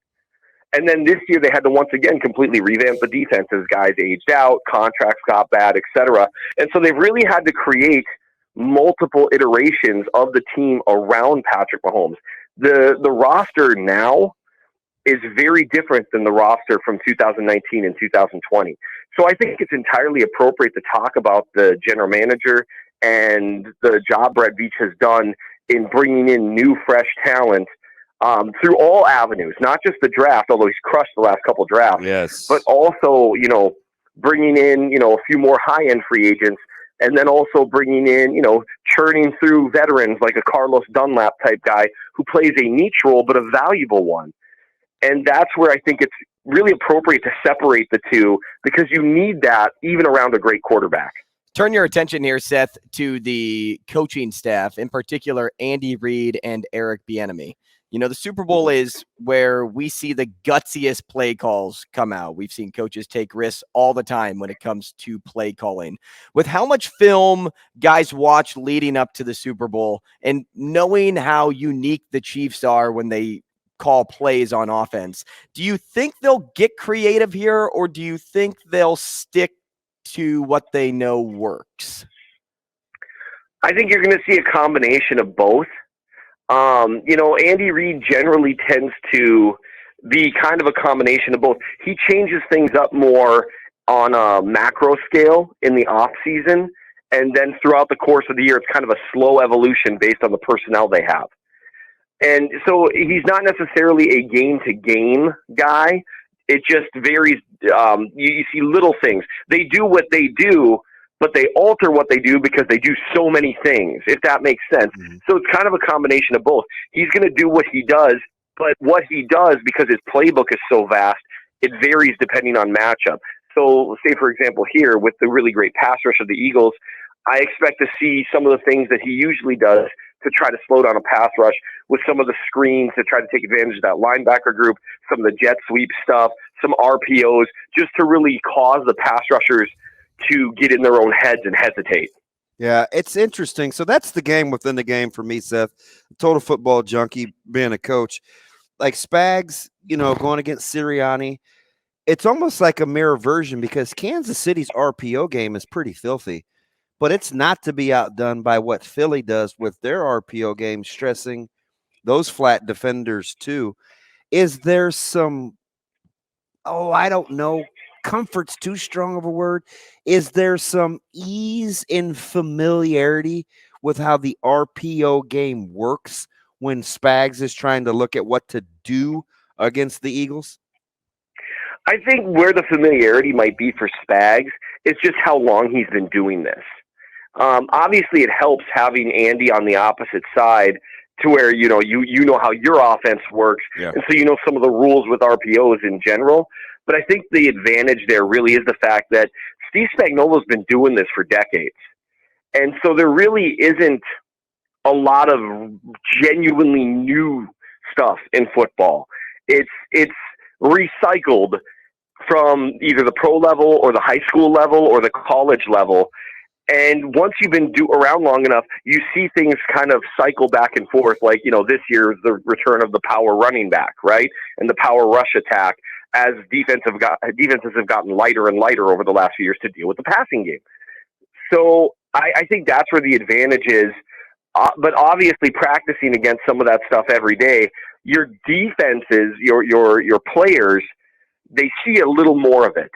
And then this year they had to once again completely revamp the defense as guys aged out, contracts got bad, etc. And so they've really had to create multiple iterations of the team around Patrick Mahomes. The roster now is very different than the roster from 2019 and 2020. So I think it's entirely appropriate to talk about the general manager and the job Brett Veach has done in bringing in new, fresh talent through all avenues, not just the draft, although he's crushed the last couple drafts, yes, but also, bringing in, a few more high-end free agents, and then also bringing in, churning through veterans like a Carlos Dunlap type guy who plays a niche role, but a valuable one. And that's where I think it's really appropriate to separate the two, because you need that even around a great quarterback. Turn your attention here, Seth, to the coaching staff, in particular, Andy Reid and Eric Bieniemy. The Super Bowl is where we see the gutsiest play calls come out. We've seen coaches take risks all the time when it comes to play calling. With how much film guys watch leading up to the Super Bowl and knowing how unique the Chiefs are when they call plays on offense, do you think they'll get creative here, or do you think they'll stick to what they know works? I think you're going to see a combination of both. Andy Reid generally tends to be kind of a combination of both. He changes things up more on a macro scale in the off season, and then throughout the course of the year, it's kind of a slow evolution based on the personnel they have. And so he's not necessarily a game-to-game guy. It just varies. You see little things. They do what they do, but they alter what they do because they do so many things, if that makes sense. So it's kind of a combination of both. He's going to do what he does, but what he does, because his playbook is so vast, it varies depending on matchup. So say, for example, here with the really great pass rush of the Eagles, I expect to see some of the things that he usually does to try to slow down a pass rush, with some of the screens to try to take advantage of that linebacker group, some of the jet sweep stuff, some RPOs, just to really cause the pass rushers to get in their own heads and hesitate. Yeah, it's interesting. So that's the game within the game for me, Seth. Total football junkie, being a coach. Like Spags, going against Sirianni, it's almost like a mirror version, because Kansas City's RPO game is pretty filthy, but it's not to be outdone by what Philly does with their RPO game, stressing those flat defenders too. Is there some, I don't know, comfort's too strong of a word. Is there some ease in familiarity with how the RPO game works when Spags is trying to look at what to do against the Eagles? I think where the familiarity might be for Spags is just how long he's been doing this. Obviously, it helps having Andy on the opposite side, to where you know how your offense works, and so you know some of the rules with RPOs in general. But I think the advantage there really is the fact that Steve Spagnuolo's been doing this for decades, and so there really isn't a lot of genuinely new stuff in football. It's recycled from either the pro level or the high school level or the college level. And once you've been around long enough, you see things kind of cycle back and forth. Like, this year is the return of the power running back, right? And the power rush attack, as defenses have gotten lighter and lighter over the last few years to deal with the passing game. So I think that's where the advantage is. But obviously practicing against some of that stuff every day, your defenses, your players, they see a little more of it.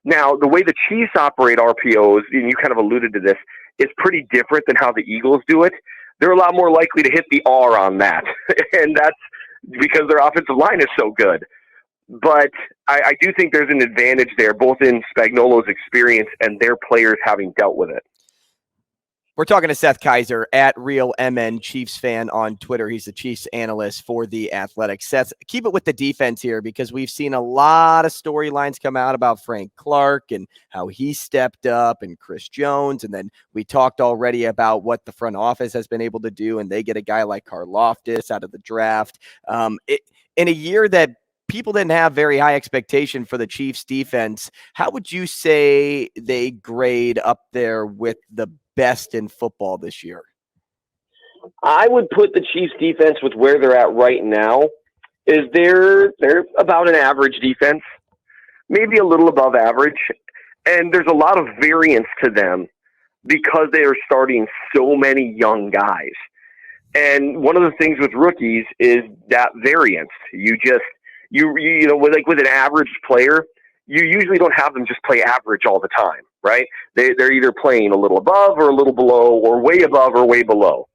Now, the way the Chiefs operate RPOs, and you kind of alluded to this, is pretty different than how the Eagles do it. They're a lot more likely to hit the R on that, and that's because their offensive line is so good. But I do think there's an advantage there, both in Spagnuolo's experience and their players having dealt with it. We're talking to Seth Keysor at Real MN Chiefs fan on Twitter. He's the Chiefs analyst for The Athletic. Seth, keep it with the defense here because we've seen a lot of storylines come out about Frank Clark and how he stepped up and Chris Jones. And then we talked already about what the front office has been able to do, and they get a guy like Karlaftis out of the draft. In a year that people didn't have very high expectation for the Chiefs defense, how would you say they grade up there with the best in football this year? I would put the Chiefs defense with where they're at right now is they're about an average defense, maybe a little above average. And there's a lot of variance to them because they are starting so many young guys. And one of the things with rookies is that variance. You know, with an average player, you usually don't have them just play average all the time, right? They're either playing a little above or a little below or way above or way below.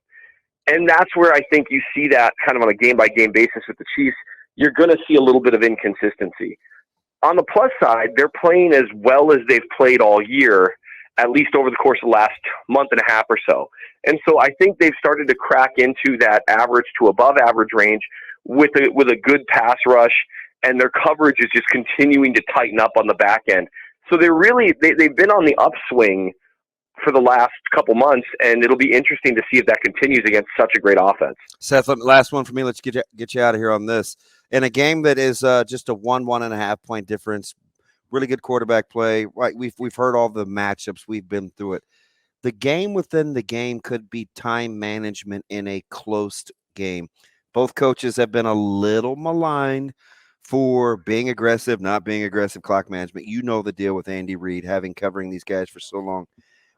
And that's where I think you see that kind of on a game-by-game basis with the Chiefs. You're going to see a little bit of inconsistency. On the plus side, they're playing as well as they've played all year, at least over the course of the last month and a half or so. And so I think they've started to crack into that average to above average range with a good pass rush, and their coverage is just continuing to tighten up on the back end. So they've been on the upswing for the last couple months, and it'll be interesting to see if that continues against such a great offense. Seth, last one for me. Let's get you out of here on this. In a game that is just a 1.5 point difference, really good quarterback play. Right, we've heard all the matchups. We've been through it. The game within the game could be time management in a close game. Both coaches have been a little maligned for being aggressive, not being aggressive, clock management. You know the deal with Andy Reid, covering these guys for so long.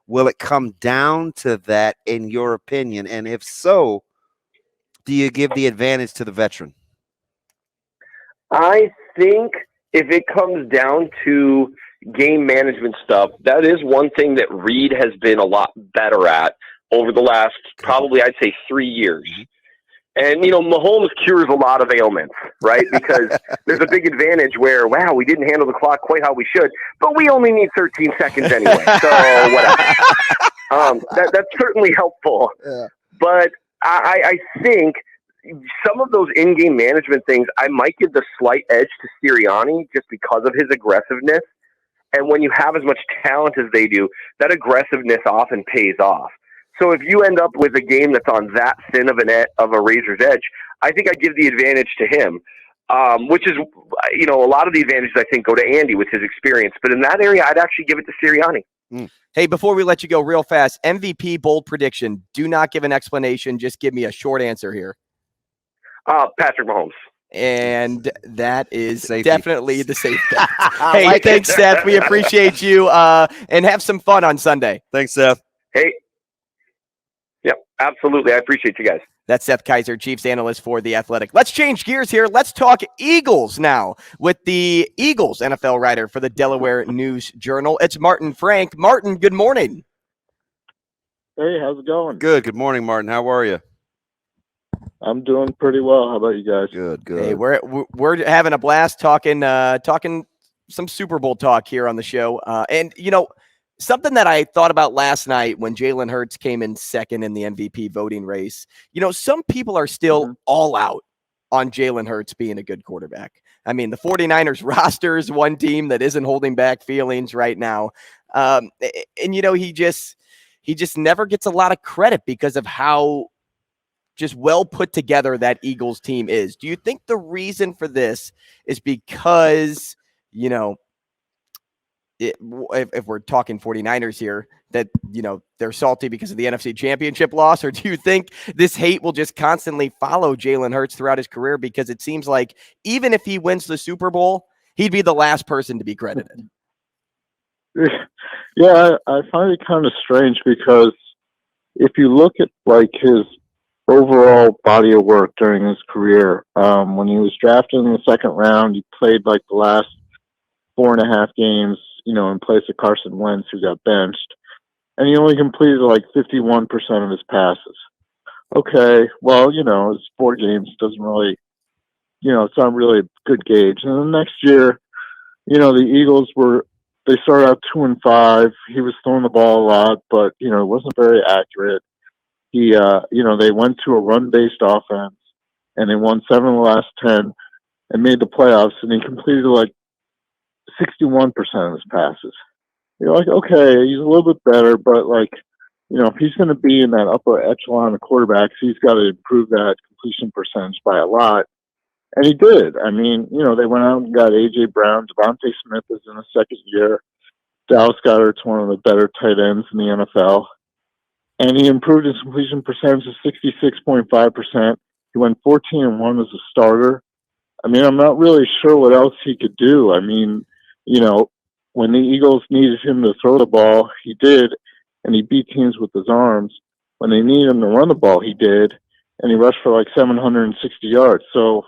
Will it come down to that, in your opinion? And if so, do you give the advantage to the veteran? I think if it comes down to game management stuff, that is one thing that Reid has been a lot better at over the last probably, I'd say, 3 years. And, you know, Mahomes cures a lot of ailments, right? Because there's a big advantage where, wow, we didn't handle the clock quite how we should, but we only need 13 seconds anyway. So whatever. That's certainly helpful. Yeah. But I think some of those in-game management things, I might give the slight edge to Sirianni just because of his aggressiveness. And when you have as much talent as they do, that aggressiveness often pays off. So if you end up with a game that's on that thin of a razor's edge, I think I'd give the advantage to him, which is, you know, a lot of the advantages I think go to Andy with his experience. But in that area, I'd actually give it to Sirianni. Hey, before we let you go real fast, MVP bold prediction. Do not give an explanation. Just give me a short answer here. Patrick Mahomes. And that is definitely the safe bet. Hey, thanks, Seth. We appreciate you, and have some fun on Sunday. Thanks, Seth. Hey. Yep, absolutely. I appreciate you guys. That's Seth Keysor, Chiefs analyst for The Athletic. Let's change gears here. Let's talk Eagles now with the Eagles NFL writer for the Delaware News Journal. It's Martin Frank. Martin, good morning. Hey, how's it going? Good. Good morning, Martin. How are you? I'm doing pretty well. How about you guys? Good. Hey, we're having a blast talking some Super Bowl talk here on the show. And you know, something that I thought about last night when Jalen Hurts came in second in the MVP voting race. You know, some people are still all out on Jalen Hurts being a good quarterback. I mean, the 49ers roster is one team that isn't holding back feelings right now. And you know, he just never gets a lot of credit because of how just well put together that Eagles team is. Do you think the reason for this is because, you know, if we're talking 49ers here, that, you know, they're salty because of the NFC Championship loss? Or do you think this hate will just constantly follow Jalen Hurts throughout his career? Because it seems like even if he wins the Super Bowl, he'd be the last person to be credited. Yeah, I find it kind of strange because if you look at like his overall body of work during his career, when he was drafted in the second round, he played like the last 4.5 games, you know, in place of Carson Wentz, who got benched, and he only completed like 51% of his passes. Okay, well, you know, his 4 games doesn't really, you know, it's not really a good gauge. And the next year, the Eagles they started out 2-5. He was throwing the ball a lot, but, it wasn't very accurate. They went to a run-based offense, and they won 7 of the last 10 and made the playoffs, and he completed like 61% of his passes. You're like, okay, he's a little bit better, but like, if he's going to be in that upper echelon of quarterbacks, he's got to improve that completion percentage by a lot. And he did. I mean, they went out and got A.J. Brown. Devontae Smith is in his second year. Dallas Goedert's one of the better tight ends in the NFL. And he improved his completion percentage to 66.5%. He went 14-1 as a starter. I mean, I'm not really sure what else he could do. I mean, when the Eagles needed him to throw the ball, he did, and he beat teams with his arms. When they needed him to run the ball, he did, and he rushed for like 760 yards. So,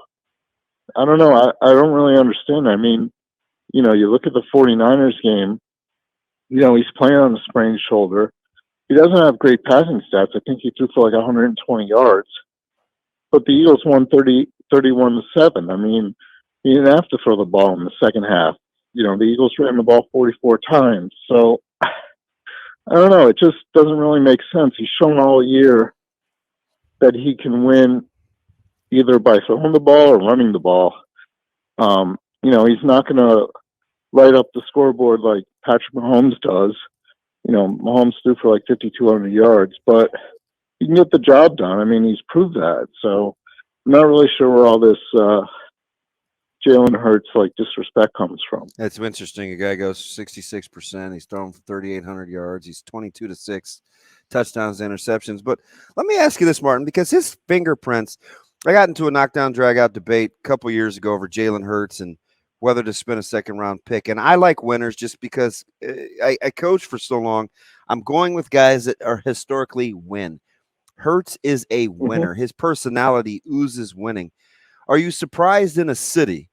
I don't know. I don't really understand. I mean, you look at the 49ers game, he's playing on a sprained shoulder. He doesn't have great passing stats. I think he threw for like 120 yards. But the Eagles won 31-7. I mean, he didn't have to throw the ball in the second half. The Eagles ran the ball 44 times. So, I don't know. It just doesn't really make sense. He's shown all year that he can win either by throwing the ball or running the ball. He's not going to light up the scoreboard like Patrick Mahomes does. Mahomes threw for like 5,200 yards, but he can get the job done. I mean, he's proved that. So I'm not really sure where all this Jalen Hurts like disrespect comes from. That's interesting. A guy goes 66%. He's thrown for 3,800 yards. He's 22-6 touchdowns, interceptions. But let me ask you this, Martin, because his fingerprints. I got into a knockdown drag-out debate a couple years ago over Jalen Hurts and whether to spend a second-round pick. And I like winners just because I coached for so long. I'm going with guys that are historically win. Hurts is a winner. His personality oozes winning. Are you surprised in a city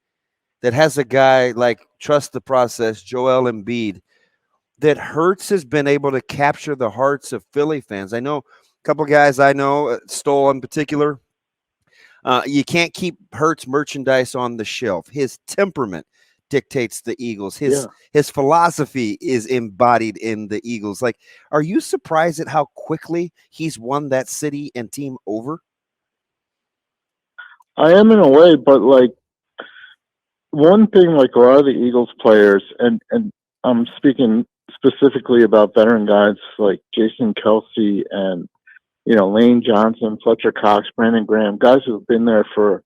that has a guy like Trust the Process, Joel Embiid, that Hurts has been able to capture the hearts of Philly fans? I know a couple guys I know, Stoll in particular. You can't keep Hurts merchandise on the shelf. His temperament dictates the Eagles. His philosophy is embodied in the Eagles. Like, are you surprised at how quickly he's won that city and team over? I am in a way, but like one thing, like a lot of the Eagles players, and I'm speaking specifically about veteran guys like Jason Kelsey and Lane Johnson, Fletcher Cox, Brandon Graham, guys who have been there for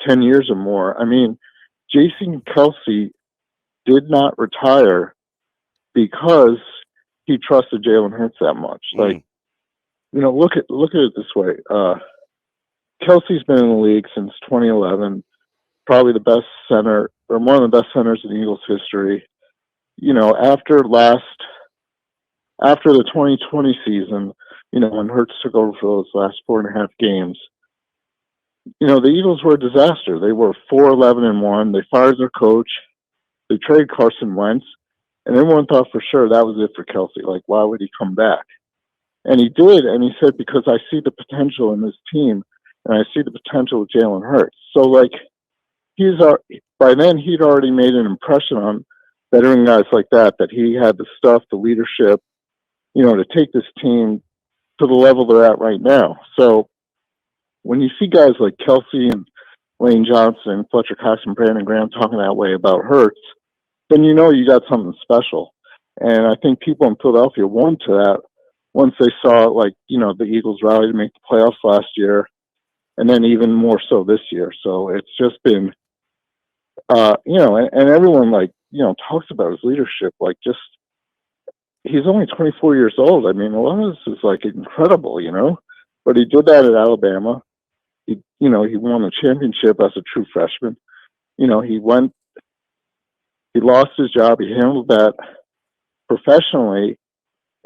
10 years or more. I mean, Jason Kelsey did not retire because he trusted Jalen Hurts that much. Like, look at it this way. Kelsey's been in the league since 2011, probably the best center, or one of the best centers in Eagles history. After the 2020 season, when Hurts took over for those last 4.5 games, the Eagles were a disaster. They were 4-11-1. They fired their coach. They traded Carson Wentz, and everyone thought for sure that was it for Kelsey. Like, why would he come back? And he did, and he said, because I see the potential in this team, and I see the potential with Jalen Hurts. So, like, by then he'd already made an impression on veteran guys like that he had the stuff, the leadership, to take this team to the level they're at right now. So when you see guys like Kelsey and Lane Johnson, Fletcher Cox, and Brandon Graham talking that way about Hurts, then you got something special. And I think people in Philadelphia won to that once they saw, the Eagles rally to make the playoffs last year, and then even more so this year. So it's just been, and everyone, talks about his leadership, he's only 24 years old. I mean, a lot of this is incredible, but he did that at Alabama. He won a championship as a true freshman. He lost his job. He handled that professionally.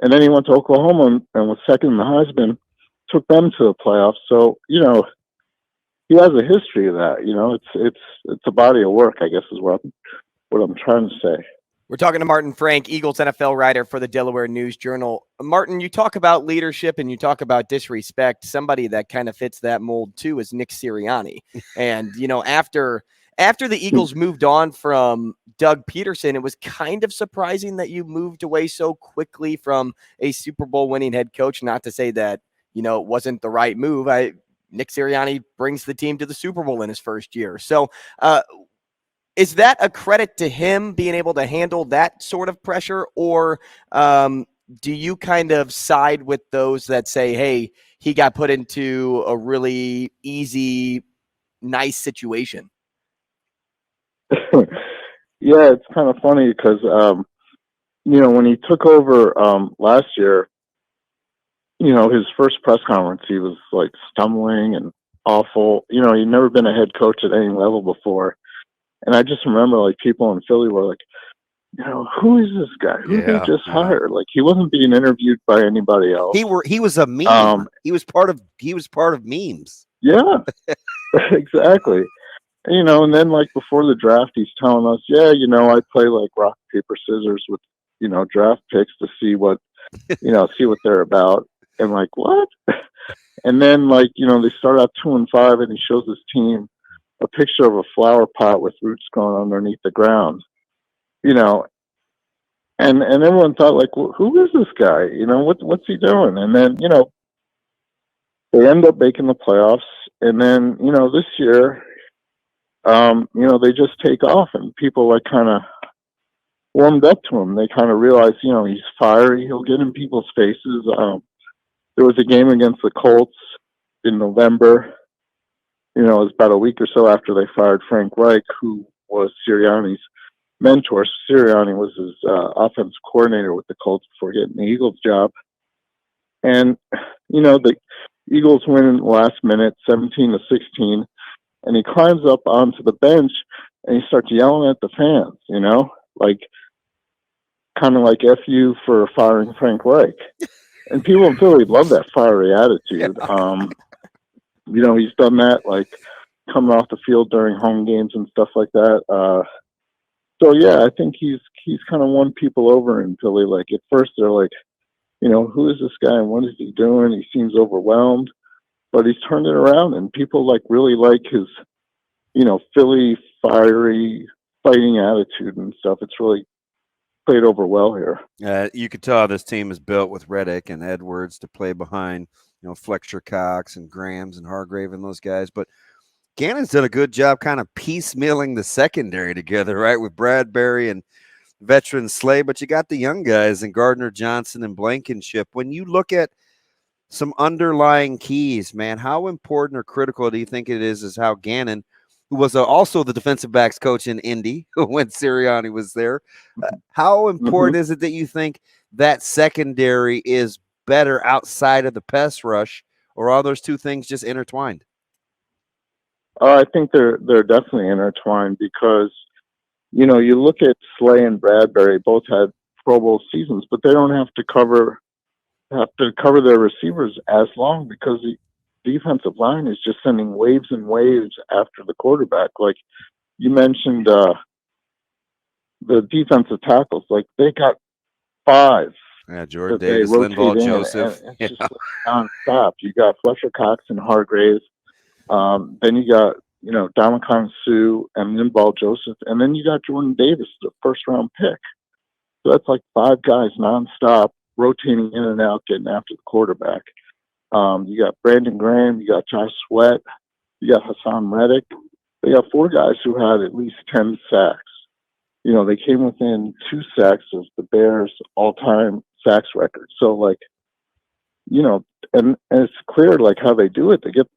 And then he went to Oklahoma and was second in the Heisman, took them to the playoffs. So, he has a history of that. It's a body of work, I guess, is what I'm trying to say. We're talking to Martin Frank, Eagles NFL writer for the Delaware News Journal. Martin, you talk about leadership and you talk about disrespect. Somebody that kind of fits that mold too is Nick Sirianni. And, after after the Eagles moved on from Doug Peterson, it was kind of surprising that you moved away so quickly from a Super Bowl winning head coach. Not to say that, it wasn't the right move. Nick Sirianni brings the team to the Super Bowl in his first year. So is that a credit to him being able to handle that sort of pressure? Or do you kind of side with those that say, hey, he got put into a really easy, nice situation? Yeah, it's kind of funny because, when he took over last year, his first press conference, he was like stumbling and awful. He'd never been a head coach at any level before. And I just remember like people in Philly were like, who is this guy? Who they just hired? Like he wasn't being interviewed by anybody else. He was a meme. He was part of memes. Yeah, exactly. And then like before the draft, he's telling us, I play like rock, paper, scissors with, draft picks to see what, see what they're about. And like, what? And then like, they start out 2-5 and he shows his team a picture of a flower pot with roots going underneath the ground, and everyone thought like, well, who is this guy? What's he doing? And then, they end up making the playoffs. And then, this year, they just take off and people like kind of warmed up to him. They kind of realized, he's fiery. He'll get in people's faces. There was a game against the Colts in November. It was about a week or so after they fired Frank Reich, who was Sirianni's mentor. Sirianni was his offense coordinator with the Colts before getting the Eagles job. And, the Eagles win in the last minute, 17-16. And he climbs up onto the bench and he starts yelling at the fans, like kind of like F you for firing Frank Reich. And people in Philly love that fiery attitude. He's done that like coming off the field during home games and stuff like that. So yeah, I think he's kind of won people over in Philly. Like at first they're like, who is this guy and what is he doing? He seems overwhelmed, but he's turned it around and people like really like his, Philly fiery fighting attitude and stuff. It's really played over well here. You could tell this team is built with Reddick and Edwards to play behind, Fletcher Cox and Grahams and Hargrave and those guys. But Gannon's done a good job kind of piecemealing the secondary together, right, with Bradbury and veteran Slay. But you got the young guys and Gardner Johnson and Blankenship. When you look at some underlying keys, man, how important or critical do you think it is how Gannon, who was also the defensive backs coach in Indy when Sirianni was there, how important is it that you think that secondary is better outside of the pass rush, or are those two things just intertwined? I think they're definitely intertwined because, you look at Slay and Bradbury, both had Pro Bowl seasons, but they don't have to cover their receivers as long because the defensive line is just sending waves and waves after the quarterback. Like you mentioned, the defensive tackles, like they got 5. Yeah, Jordan Davis, Linval Joseph. It's just nonstop. You got Fletcher Cox and Hargrave. Then you got, Dominican Sue and Linval Joseph. And then you got Jordan Davis, the first-round pick. So that's like 5 guys nonstop, rotating in and out, getting after the quarterback. You got Brandon Graham. You got Josh Sweat. You got Hassan Reddick. They got 4 guys who had at least 10 sacks. They came within 2 sacks of the Bears' all-time sacks record. So, like, and it's clear, like, how they do it. They get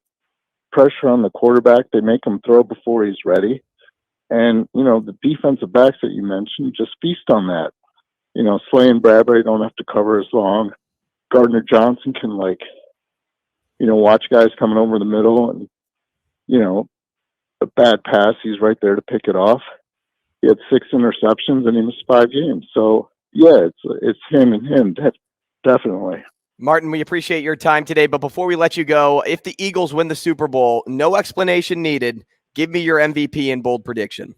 pressure on the quarterback. They make him throw before he's ready. And, the defensive backs that you mentioned just feast on that. Slay and Bradbury don't have to cover as long. Gardner Johnson can, like, watch guys coming over the middle and, a bad pass, he's right there to pick it off. He had 6 interceptions and he missed 5 games. So, yeah, it's him and him, definitely. Martin, we appreciate your time today, but before we let you go, if the Eagles win the Super Bowl, no explanation needed, give me your MVP and bold prediction.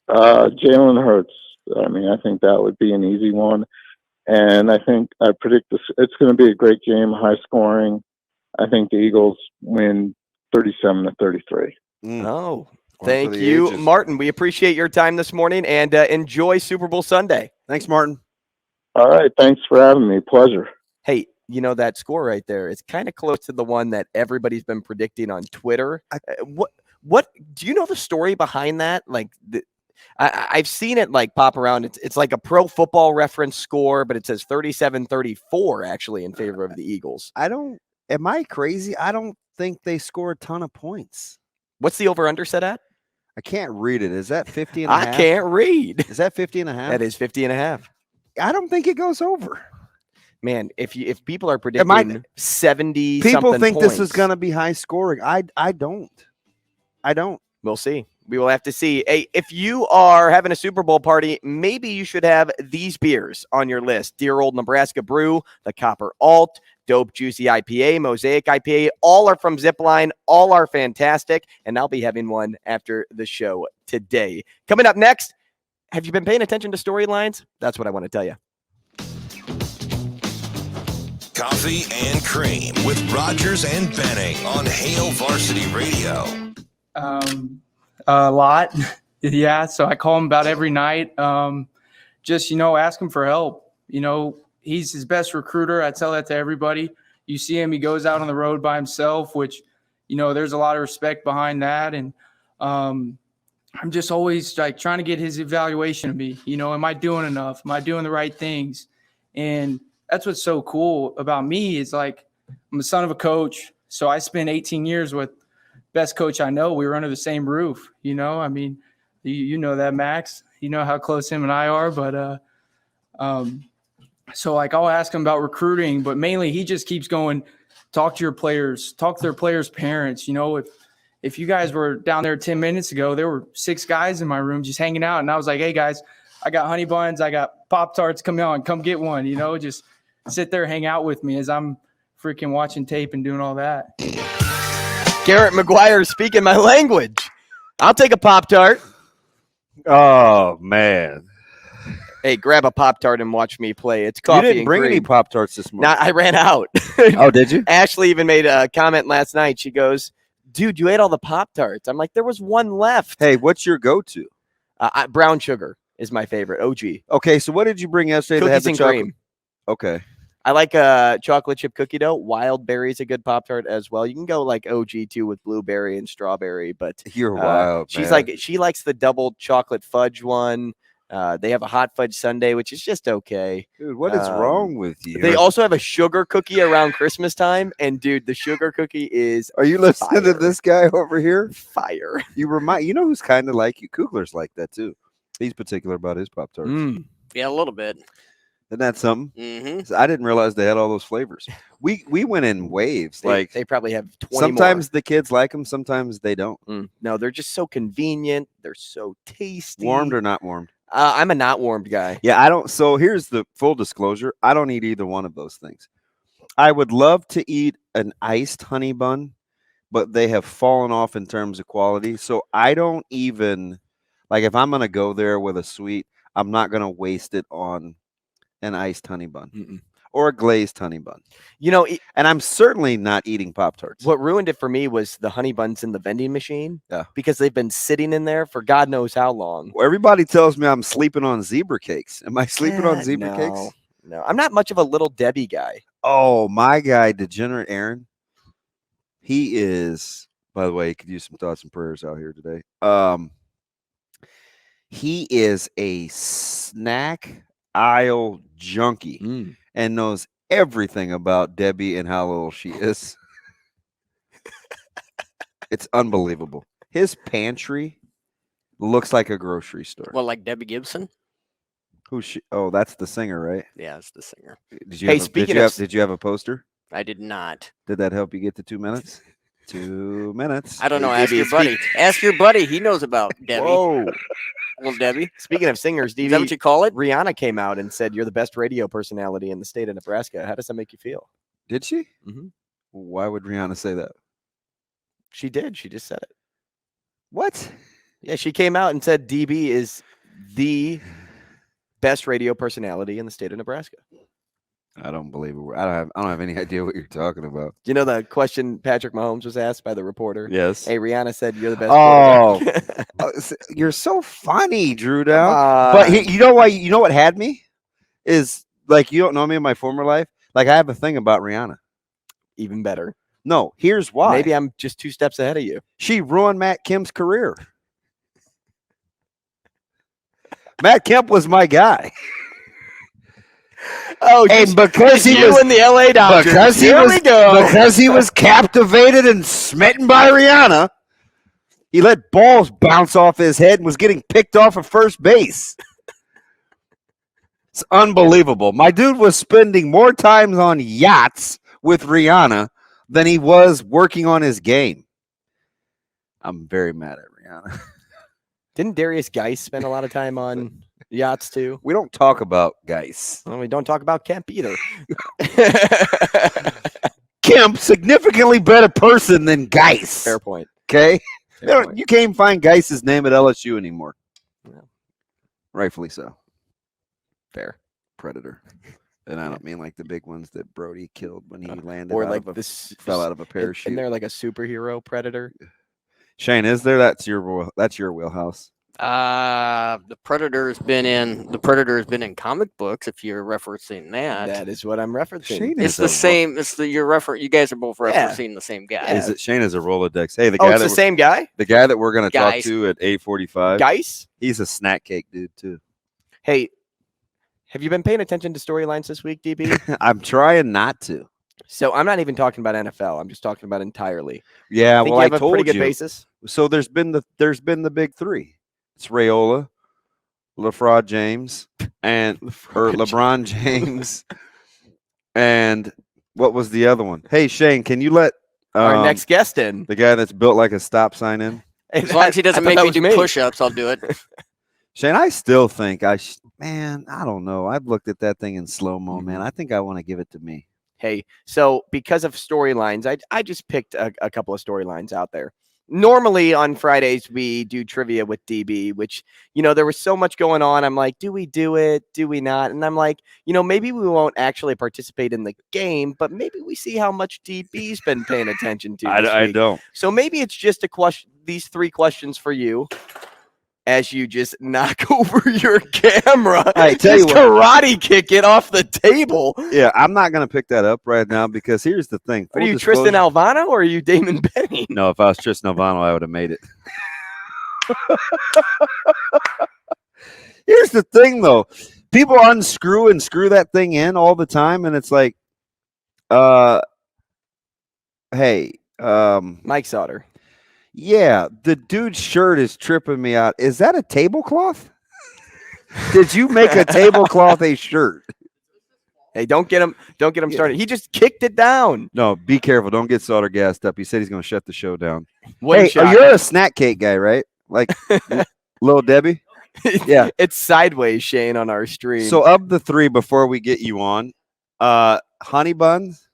Jalen Hurts. I think that would be an easy one. And I predict this. It's going to be a great game, high scoring. I think the Eagles win 37-33. Oh, for thank the you, ages. Martin. We appreciate your time this morning, and enjoy Super Bowl Sunday. Thanks, Martin. All right. Thanks for having me. Pleasure. Hey, you know that score right there? It's kind of close to the one that everybody's been predicting on Twitter. What do you know the story behind that? Like, I've seen it like pop around. It's like a Pro Football Reference score, but it says 37-34 actually in favor of the Eagles. Am I crazy? I don't think they score a ton of points. What's the over-under set at? I can't read it. Is that 50 and a half? I can't read. Is that 50 and a half? That is 50 and a half. I don't think it goes over. Man, if people are predicting 70 people think points, this is going to be high scoring. I don't. We'll see. We will have to see. Hey, if you are having a Super Bowl party, maybe you should have these beers on your list. Dear Old Nebraska Brew, the Copper Alt, Dope Juicy IPA, Mosaic IPA, all are from Zipline. All are fantastic, and I'll be having one after the show today. Coming up next, have you been paying attention to storylines? That's what I want to tell you. Coffee and Cream with Rogers and Benning on Hail Varsity Radio. A lot. Yeah. So I call him about every night. Just, ask him for help. He's his best recruiter. I tell that to everybody. You see him, he goes out on the road by himself, which, there's a lot of respect behind that. And I'm just always like trying to get his evaluation of me. Am I doing enough? Am I doing the right things? And that's what's so cool about me is like I'm the son of a coach. So I spent 18 years with best coach I know. We were under the same roof, I mean, you know that, Max, how close him and I are, but so like I'll ask him about recruiting, but mainly he just keeps going, talk to your players, talk to their players' parents. If you guys were down there 10 minutes ago, there were 6 guys in my room just hanging out. And I was like, hey guys, I got honey buns, I got Pop-Tarts, come get one, just sit there, hang out with me as I'm freaking watching tape and doing all that. Garrett McGuire speaking my language. I'll take a Pop-Tart. Oh, man. Hey, grab a Pop-Tart and watch me play. It's coffee. You didn't bring any Pop-Tarts this morning. I ran out. Oh, did you? Ashley even made a comment last night. She goes, dude, you ate all the Pop-Tarts. I'm like, there was one left. Hey, what's your go-to? Brown sugar is my favorite. OG. Okay, so what did you bring yesterday? Cookies that had the and chocolate? cream. Okay. I like chocolate chip cookie dough. Wild berry's a good Pop-Tart as well. You can go like OG too with blueberry and strawberry, but you're wild. She's man. she likes the double chocolate fudge one. They have a hot fudge sundae, which is just okay. Dude, what is wrong with you? They also have a sugar cookie around Christmas time, and dude, the sugar cookie is Are you listening to this guy over here? Fire. You know who's kind of like you? Kugler's like that too. He's particular about his Pop-Tarts. Yeah, a little bit. Isn't that something? Mm-hmm. I didn't realize they had all those flavors. We went in waves. They probably have 20 sometimes more. the kids like them, sometimes they don't. No, they're just so convenient. They're so tasty. Warmed or not warmed? I'm a not warmed guy. Yeah, I don't. So here's the full disclosure. I don't eat either one of those things. I would love to eat an iced honey bun, but they have fallen off in terms of quality. So I don't even, like, if I'm going to go there with a sweet, I'm not going to waste it on an iced honey bun or a glazed honey bun. And I'm certainly not eating Pop-Tarts. What ruined it for me was the honey buns in the vending machine. Yeah. Because they've been sitting in there for God knows how long. Well, everybody tells me I'm sleeping on zebra cakes. Am I sleeping on zebra cakes? No, I'm not much of a Little Debbie guy. Oh, my guy, Degenerate Aaron. He is, by the way, he could use some thoughts and prayers out here today. He is a snack aisle junkie and knows everything about Debbie and how little she is. It's unbelievable. His pantry looks like a grocery store. Well, like Debbie Gibson? Who's she? Oh, that's the singer, right? Yeah, it's the singer. Did you have a poster? I did not. Did that help you get to 2 minutes? 2 minutes. I don't know. Ask your buddy. Ask your buddy. He knows about Debbie. Whoa. Little Debbie. Speaking of singers, DV, is that what you call it? Rihanna came out and said, you're the best radio personality in the state of Nebraska. How does that make you feel? Did she? Mm-hmm. Why would Rihanna say that? She did. She just said it. What? Yeah, she came out and said DB is the best radio personality in the state of Nebraska. I don't believe it. I don't have any idea what you're talking about. You know the question Patrick Mahomes was asked by the reporter? Yes. Hey, Rihanna said you're the best Oh, quarterback. you're so funny, Drew. Come Down. on. But you know why? You know what had me is like you don't know me in my former life. Like I have a thing about Rihanna. Even better. No, here's why. Maybe I'm just 2 steps ahead of you. She ruined Matt Kemp's career. Matt Kemp was my guy. Oh, And because he you was and the LA Dodgers. because he was captivated and smitten by Rihanna, he let balls bounce off his head and was getting picked off at first base. It's unbelievable. My dude was spending more times on yachts with Rihanna than he was working on his game. I'm very mad at Rihanna. Didn't Darius Geis spend a lot of time on yachts too? We don't talk about Geis. Well, we don't talk about Kemp either. Kemp, significantly better person than Geis. Fair point. Okay? Fair point. You can't even find Geis's name at LSU anymore. Yeah. Rightfully so. Fair. Predator. And I don't mean like the big ones that Brody killed when he landed Or out like of a, this fell out of a parachute. Isn't there like a superhero predator? Shane, is there? That's your wheelhouse. The Predator's been in comic books. If you're referencing that, That is what I'm referencing. Shane it's is the same. It's the you guys are both referencing the same guy. Is it Shane is a Rolodex? Hey, the Oh, guy it's the same guy? The guy that we're gonna talk Geis. to at 8:45. Geis? He's a snack cake dude too. Hey, have you been paying attention to storylines this week, DB? I'm trying not to. So I'm not even talking about NFL. I'm just talking about entirely. Yeah, Think well, you I have a told pretty good you. basis. So there's been the big three. It's Rayola, LeFraud James, and or LeBron James, and what was the other one? Hey Shane, can you let Our next guest in? the guy that's built like a stop sign in? As long as he doesn't make me do push-ups, I'll do it. Shane, I still think man, I don't know. I've looked at that thing in slow-mo, man. I think I want to give it to me. Hey, so because of storylines, I just picked a couple of storylines out there. Normally on Fridays, we do trivia with DB, which, there was so much going on. I'm like, do we do it? Do we not? And I'm like, maybe we won't actually participate in the game, but maybe we see how much DB's been paying attention to. I don't. So maybe it's just a question, these 3 questions for you. As you just knock over your camera, I tell you what, karate kick it off the table. Yeah, I'm not going to pick that up right now because here's the thing. Are you Tristan Alvano or are you Damon Benning? No, if I was Tristan Alvano, I would have made it. Here's the thing, though. People unscrew and screw that thing in all the time, and it's like, hey, Mike Sautter. Yeah, the dude's shirt is tripping me out. Is that a tablecloth? Did you make a tablecloth a shirt? Hey, don't get him started. He just kicked it down. No, be careful. Don't get Sauter gassed up. He said he's going to shut the show down. Hey, you're a snack cake guy, right? Like Little Debbie? Yeah. It's sideways, Shane, on our stream. So of the 3 before we get you on, honey buns,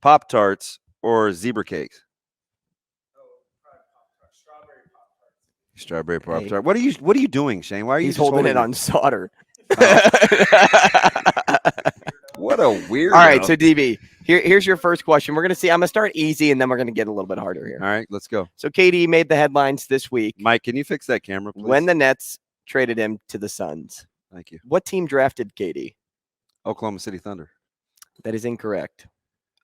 Pop-Tarts, or zebra cakes? Strawberry Pop-Tart. Hey. What are you doing, Shane? Why are you He's just holding it on Sauter. What a weirdo. All right, so DB, here's your first question. We're gonna see. I'm gonna start easy, and then we're gonna get a little bit harder here. All right, let's go. So KD made the headlines this week. Mike, can you fix that camera, please? When the Nets traded him to the Suns. Thank you. What team drafted KD? Oklahoma City Thunder. That is incorrect.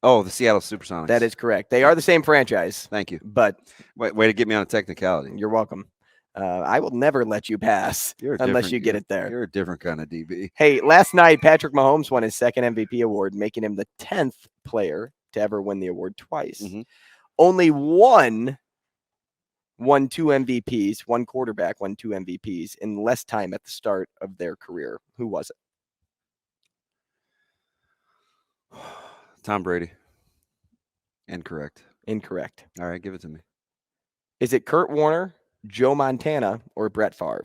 Oh, the Seattle Supersonics. That is correct. They are the same franchise. Thank you. But way to get me on a technicality. You're welcome. I will never let you pass unless you get it there. You're a different kind of DB. Hey, last night, Patrick Mahomes won his 2nd MVP award, making him the 10th player to ever win the award twice. Mm-hmm. Only one won 2 MVPs, one quarterback won 2 MVPs in less time at the start of their career. Who was it? Tom Brady. Incorrect. Incorrect. All right, give it to me. Is it Kurt Warner, Joe Montana, or Brett Favre?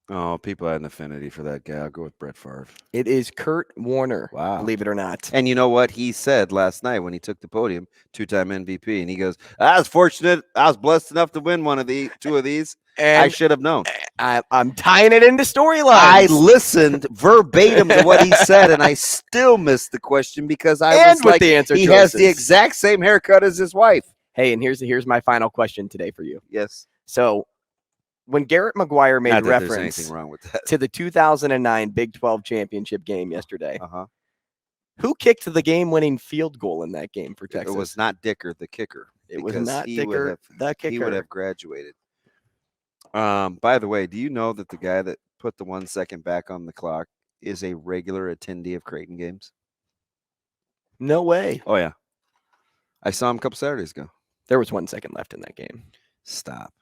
Oh, people had an affinity for that guy. I'll go with Brett Favre. It is Kurt Warner. Wow. Believe it or not. And you know what he said last night when he took the podium, 2-time MVP, and he goes, I was fortunate. I was blessed enough to win 2 of these. And I should have known. I'm tying it into storylines. I listened verbatim to what he said, and I still missed the question because I was with like, the answer he choices. has the exact same haircut as his wife. Hey, and here's my final question today for you. Yes. So when Garrett McGuire made Not that there's reference anything wrong with that. to the 2009 Big 12 championship game yesterday, Uh-huh. who kicked the game-winning field goal in that game for Texas? It was not Dicker, the kicker. It was because not he Dicker, the kicker. He would have graduated. By the way, do you know that the guy that put the 1 second back on the clock is a regular attendee of Creighton games? No way. Oh, yeah. I saw him a couple Saturdays ago. There was 1 second left in that game. Stop.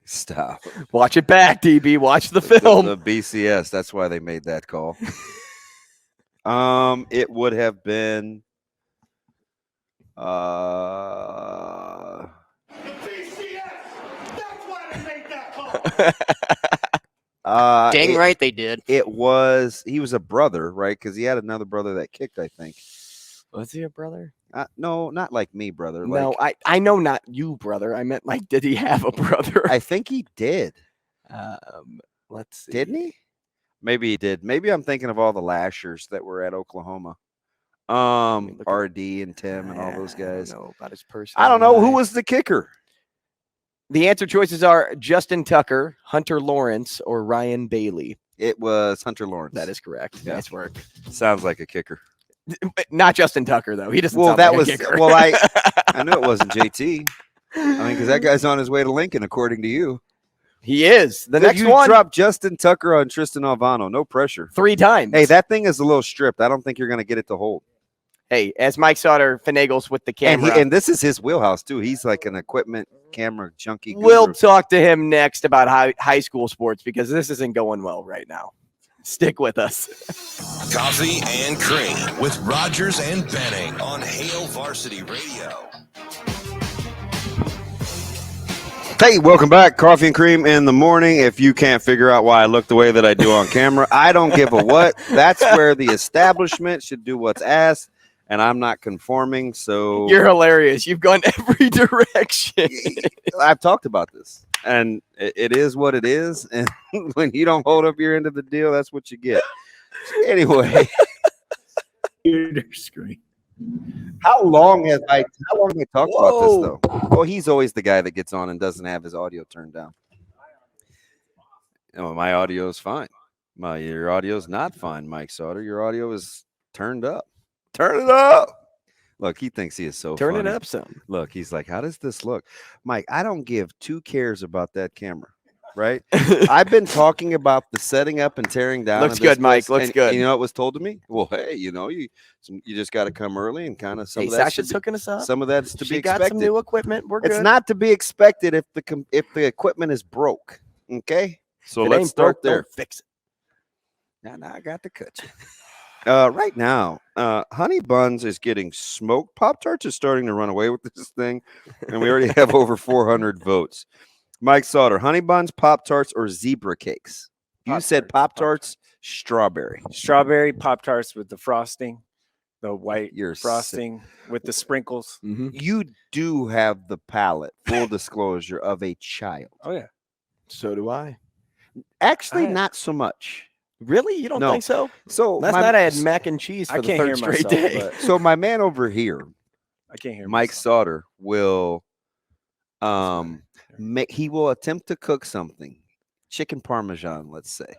Stop. Watch it back, DB. Watch the film. The BCS. That's why they made that call. It would have been Dang right they did. He was a brother, right? Because he had another brother that kicked, I think. Was he a brother? No, not like me, brother. No, I know not you, brother. I meant like, did he have a brother? I think he did. Let's see. Didn't he? Maybe he did. Maybe I'm thinking of all the Lashers that were at Oklahoma. RD and Tim and all those guys. I don't know about his person. I don't know who was the kicker. The answer choices are Justin Tucker, Hunter Lawrence, or Ryan Bailey. It was Hunter Lawrence. That is correct. Yeah. Nice work. Sounds like a kicker. Not Justin Tucker though. He doesn't. Well, sound that like was a kicker. well. I knew it wasn't JT. I mean, because that guy's on his way to Lincoln, according to you. He is. The Did next you one. drop Justin Tucker on Tristan Alvano. No pressure. 3 times. Hey, that thing is a little stripped. I don't think you're going to get it to hold. Hey, as Mike Sautter finagles with the camera. And this is his wheelhouse, too. He's like an equipment camera junkie. We'll guru. talk to him next about high school sports because this isn't going well right now. Stick with us. Coffee and Cream with Rogers and Benning on Hail Varsity Radio. Hey, welcome back. Coffee and Cream in the morning. If you can't figure out why I look the way that I do on camera, I don't give a what. That's where the establishment should do what's asked, and I'm not conforming. So You're hilarious. You've gone every direction. I've talked about this, and it is what it is. And when you don't hold up your end of the deal, that's what you get. Anyway, screen. How long have I talked about this though? Well, he's always the guy that gets on and doesn't have his audio turned down. No, my audio is fine. Your audio is not fine, Mike Sautter. Your audio is turned up. Turn it up. Look, he thinks he is so Turn funny. it up some. Look, he's like, how does this look? Mike, I don't give 2 cares about that camera, right? I've been talking about the setting up and tearing down. Looks of this good, Mike. place, Looks and good. You know what was told to me? Well, hey, you just got to come early and kind of some Hey, of that Sasha's hooking us up. some of that's to She be got expected. some new equipment. We're good. It's not to be expected if the equipment is broke. Okay, so If it let's ain't start broke, don't there. fix it. Now I got to cut you. Right now, Honey Buns is getting smoked. Pop-Tarts is starting to run away with this thing, and we already have over 400 votes. Mike Sautter, Honey Buns, Pop-Tarts, or Zebra Cakes? You said Pop-Tarts, strawberry. Strawberry Pop-Tarts with the frosting, the white You're frosting with the sprinkles. You do have the palate, full disclosure, of a child. Oh, yeah. So do I. Actually, not so much. Really? You don't No. think so? So Last night I had mac and cheese for I the can't third hear straight myself, day. but So my man over here, I can't hear Mike myself. Sautter, will he will attempt to cook something. Chicken Parmesan, let's say.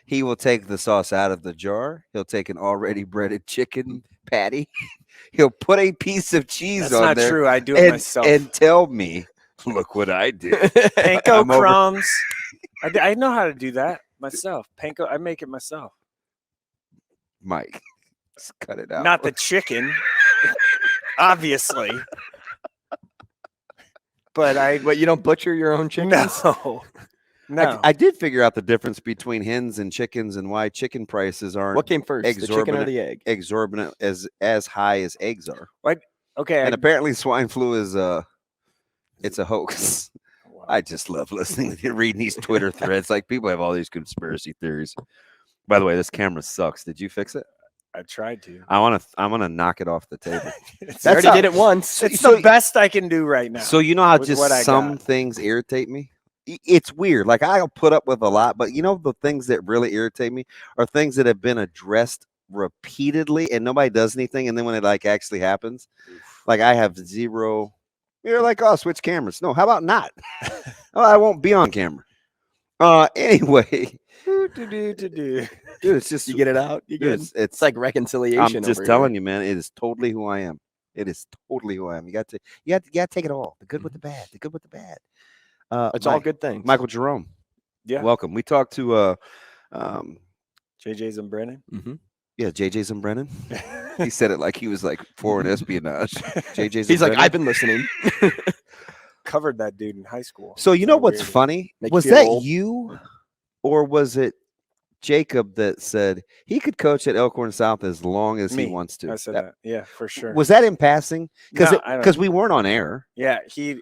He will take the sauce out of the jar. He'll take an already breaded chicken patty. He'll put a piece of cheese That's on not there. true. I do it myself. And tell me, look what I did. Panko I'm over- crumbs. I know how to do that myself. Panko, I make it myself. Mike, just cut it out. Not the chicken, obviously. But you don't butcher your own chicken? No. I did figure out the difference between hens and chickens and why chicken prices aren't What came first, the chicken or the egg? Exorbitant as high as eggs are. What? Okay. And apparently swine flu is it's a hoax. I just love listening to reading these Twitter threads. Like people have all these conspiracy theories. By the way, this camera sucks. Did you fix it? I tried to. I want to knock it off the table. I already did it once. It's the best I can do right now. So you know how with just what I some got. things irritate me? it's weird. Like I'll put up with a lot, but the things that really irritate me are things that have been addressed repeatedly and nobody does anything, and then when it like actually happens, like I have zero. You're like, oh, switch cameras. No, how about not? Oh, I won't be on camera. Anyway. Dude, it's just you get it out. You good? It's like reconciliation. I'm just telling you, man. It is totally who I am. It is totally who I am. You got to take it all. The good with the bad. The good with the bad. It's all good things. Michael Jerome. Yeah. Welcome. We talked to JJ Zumbrennen. Mm-hmm. Yeah, JJ Zumbrennen. He said it like he was like foreign espionage. JJ Zumbrennen. He's like, I've been listening. Covered that dude in high school. So you know what's funny? Was that you, or was it Jacob that said he could coach at Elkhorn South as long as he wants to? I said that. Yeah, for sure. Was that in passing? No, Because we weren't on air. Yeah,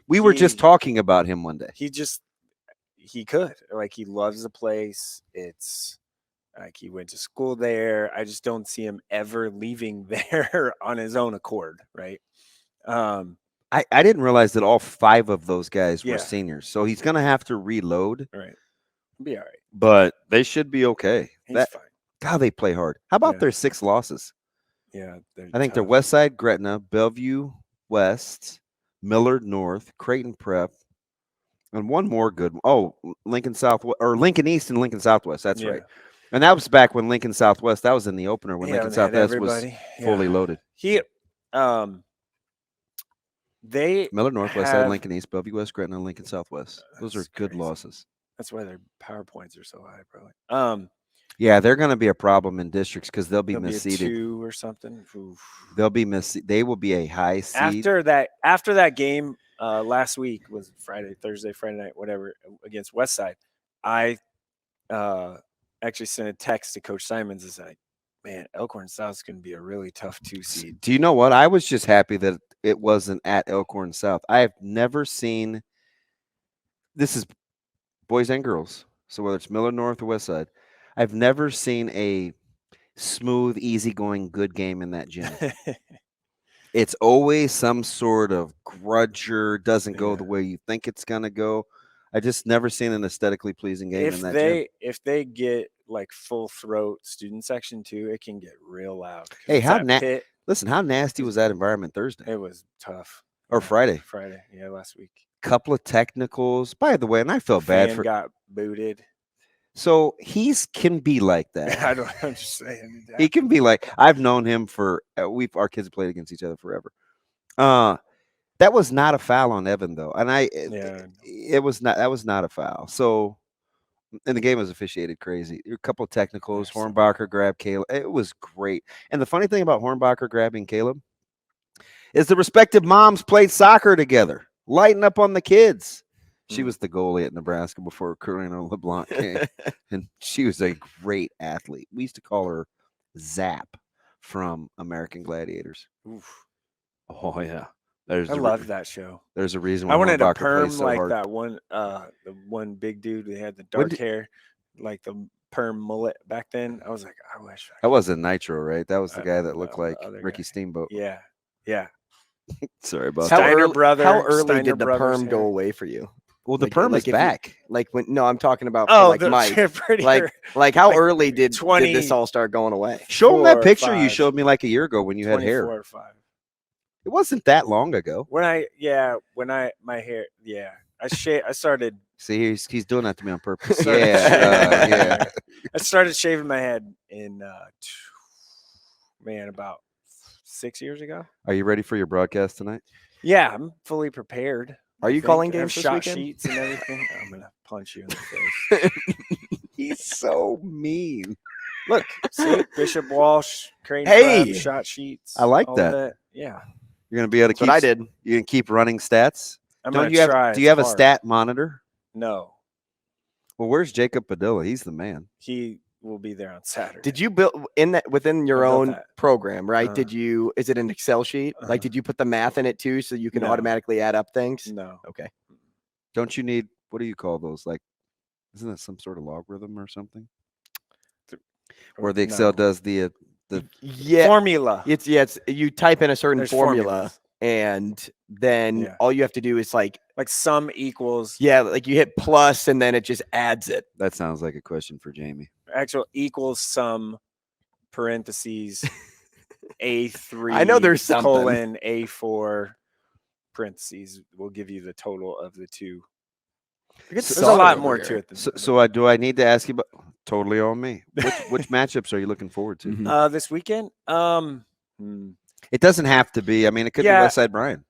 we were just talking about him one day. He could, like, he loves the place. It's like he went to school there. I just don't see him ever leaving there on his own accord, right? I didn't realize that all 5 of those guys were seniors, so he's gonna have to reload. Right, be all right. But they should be okay. He's fine. God, they play hard. How about their 6 losses? Yeah, I think they're Westside, Gretna, Bellevue West, Millard North, Creighton Prep, and one more good one. Oh, Lincoln South or Lincoln East and Lincoln Southwest. That's right. And that was back when Lincoln Southwest. That was in the opener when Lincoln Southwest was fully loaded. They Millard North, Westside, Lincoln East, Bellevue West, Gretna, and Lincoln Southwest. Those are good losses. That's why their PowerPoints are so high, probably. Yeah, they're going to be a problem in districts because they'll be misseeded. 2 or something. Oof. They'll be They will be a high seed. After that game last week was Thursday, Friday night, whatever, against Westside. I actually sent a text to Coach Simons and said, man, Elkhorn South is going to be a really tough 2 seed. Do you know what? I was just happy that it wasn't at Elkhorn South. I have never seen. This is boys and girls. So whether it's Millard North or Westside, I've never seen a smooth, easygoing, good game in that gym. It's always some sort of grudger, doesn't go the way you think it's going to go. I just never seen an aesthetically pleasing game in that gym. If they get like full throat student section too, it can get real loud. Hey, listen, how nasty was that environment Thursday? It was tough. Or Friday. Friday, yeah, last week. Couple of technicals. By the way, and I felt bad for got booted. So can be like that. I'm just saying. He can be like, I've known him for our kids have played against each other forever. That was not a foul on Evan though, and that was not a foul. So, and the game was officiated crazy. A couple of technicals. Hornbacher grabbed Caleb. It was great. And the funny thing about Hornbacher grabbing Caleb is the respective moms played soccer together, lighting up on the kids. She was the goalie at Nebraska before Karina LeBlanc came, and she was a great athlete. We used to call her Zap from American Gladiators. Oof. Oh yeah, I love that show. There's a reason why I wanted a Hornbacher perm plays so like hard. that one. The one big dude who had the dark hair, like the perm mullet back then. I was like, I wish. That wasn't Nitro, right? That was the guy that looked like Ricky Steamboat. Yeah. Sorry about how that. early did the perm go away for you? Well, the perm is back. I'm talking about Mike. Like how early did this all start going away? Show him that picture you showed me like a year ago when you had hair. 4 or 5. It wasn't that long ago. My hair, I started. See, he's doing that to me on purpose. Yeah. I started shaving my head in, about 6 years ago. Are you ready for your broadcast tonight? Yeah, I'm fully prepared. Are you calling games this shot weekend? Sheets and everything? I'm gonna punch you in the face. He's so mean. Look, see, Bishop Walsh, Crane shot sheets. I like that. Yeah, you're gonna be able to keep. What I did. You can keep running stats. I'm gonna try. Do you have a stat monitor? No. Well, where's Jacob Padilla? He's the man. He will be there on Saturday. Did you build within your own program, right? Is it an Excel sheet? Like, did you put the math in it too, so you can automatically add up things? No. Okay. Don't you need, what do you call those? Like, isn't that some sort of logarithm or something? Where the Excel does the formula. Formula. It's you type in a certain formula and then all you have to do is like sum equals. Yeah, like you hit plus, and then it just adds it. That sounds like a question for Jamie. Actual equals sum parentheses A3. I know there's something. Colon A4 parentheses will give you the total of the two. There's a lot more to it than that. So do I need to ask you about? Totally on me. Which matchups are you looking forward to? This weekend? It doesn't have to be. I mean, it could be Westside Bryan.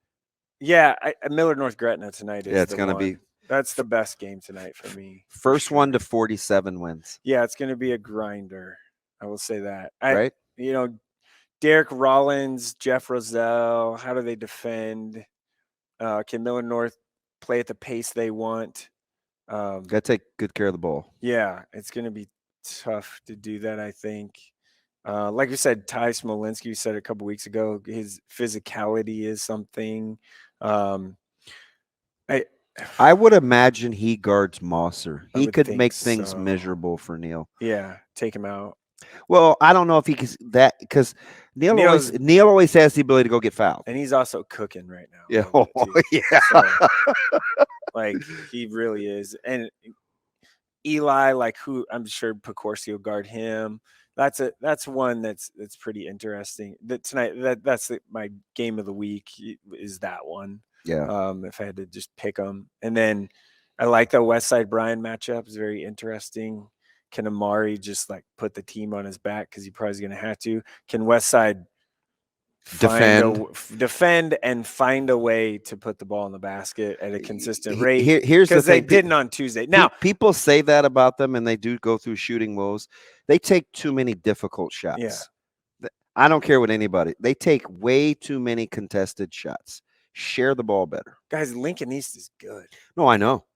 Yeah, Millard North Gretna tonight is it's going to be. That's the best game tonight for me. First one to 47 wins. Yeah, it's going to be a grinder. I will say that. Right? You know, Derek Rollins, Jeff Roselle, how do they defend? Can Millard North play at the pace they want? Got to take good care of the ball. Yeah, it's going to be tough to do that, I think. Like you said, Ty Smolinski said a couple weeks ago, his physicality is something. I would imagine he guards Mosser. He could make so. things miserable for Neil. Yeah, take him out. Well, I don't know if he can that because Neil always has the ability to go get fouled, and he's also cooking right now. Yeah, yeah. So, like he really is, and Eli, like who I'm sure Pecorsi will guard him. That's one that's pretty interesting. That tonight that's my game of the week is that one. Yeah. If I had to just pick them, and then I like the Westside Bryan matchup. It's very interesting. Can Amari just like put the team on his back because he probably is going to have to? Can Westside defend and find a way to put the ball in the basket at a consistent rate? Here's the thing. They didn't on Tuesday. Now people say that about them, and they do go through shooting woes. They take too many difficult shots. Yeah. I don't care what anybody. They take way too many contested shots. Share the ball better. Guys, Lincoln East is good. No, I know.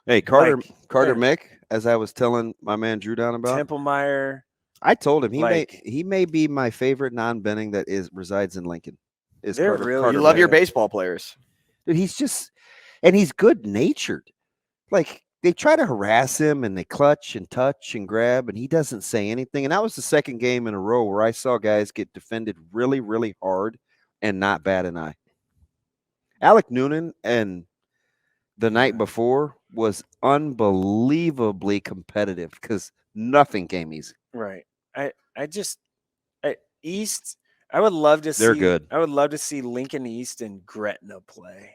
Hey, Carter Mick, as I was telling my man Drew down about. Templemeyer. I told him he may be my favorite non-Benning that resides in Lincoln. Carter you love your baseball players. Dude, he's good-natured. Like, they try to harass him, and they clutch and touch and grab, and he doesn't say anything. And that was the second game in a row where I saw guys get defended really, really hard and not bat an eye. Alec Noonan and the night before was unbelievably competitive because nothing came easy. Right. East, I would love to see. They're good. I would love to see Lincoln East and Gretna play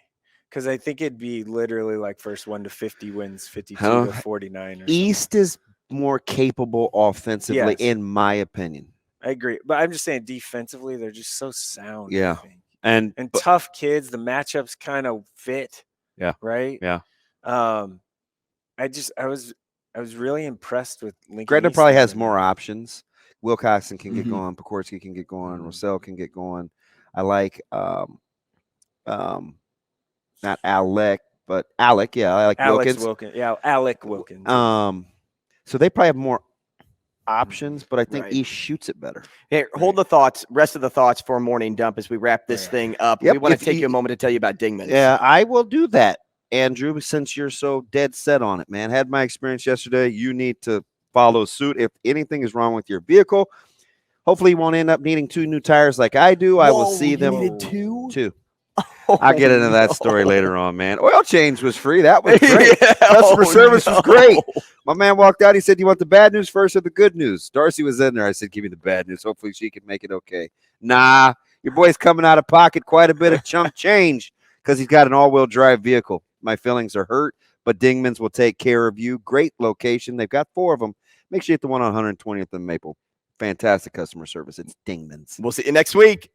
because I think it'd be literally like first 1 to 50 wins, 52 to 49. East is more capable offensively, in my opinion. I agree, but I'm just saying defensively, they're just so sound. Yeah, and tough kids. The matchups kind of fit. Yeah. Right. Yeah. I was really impressed with Lincoln. Gretna probably has more options. Wilcoxon can get going. Pecorsi can get going. Roselle can get going. I like not Alec, but Alec. Yeah, I like Wilkins. Yeah, Alec Wilkins. So they probably have more options, but I think East shoots it better. Hey, hold the thoughts, rest of the thoughts for a morning dump as we wrap this thing up. Yep. We want to take you a moment to tell you about Dingman's. Yeah, I will do that, Andrew, since you're so dead set on it, man. Had my experience yesterday. You need to follow suit. If anything is wrong with your vehicle, hopefully you won't end up needing 2 new tires like I do. I will see them. Needed 2? 2. I'll get into that story later on, man. Oil change was free. That was great. Customer service was great. My man walked out. He said, "You want the bad news first or the good news?" Darcy was in there. I said, "Give me the bad news. Hopefully she can make it okay." Nah, your boy's coming out of pocket quite a bit of chunk change because he's got an all-wheel drive vehicle. My feelings are hurt, but Dingman's will take care of you. Great location. They've got 4 of them. Make sure you hit the one on 120th and Maple. Fantastic customer service. It's Dingman's. We'll see you next week.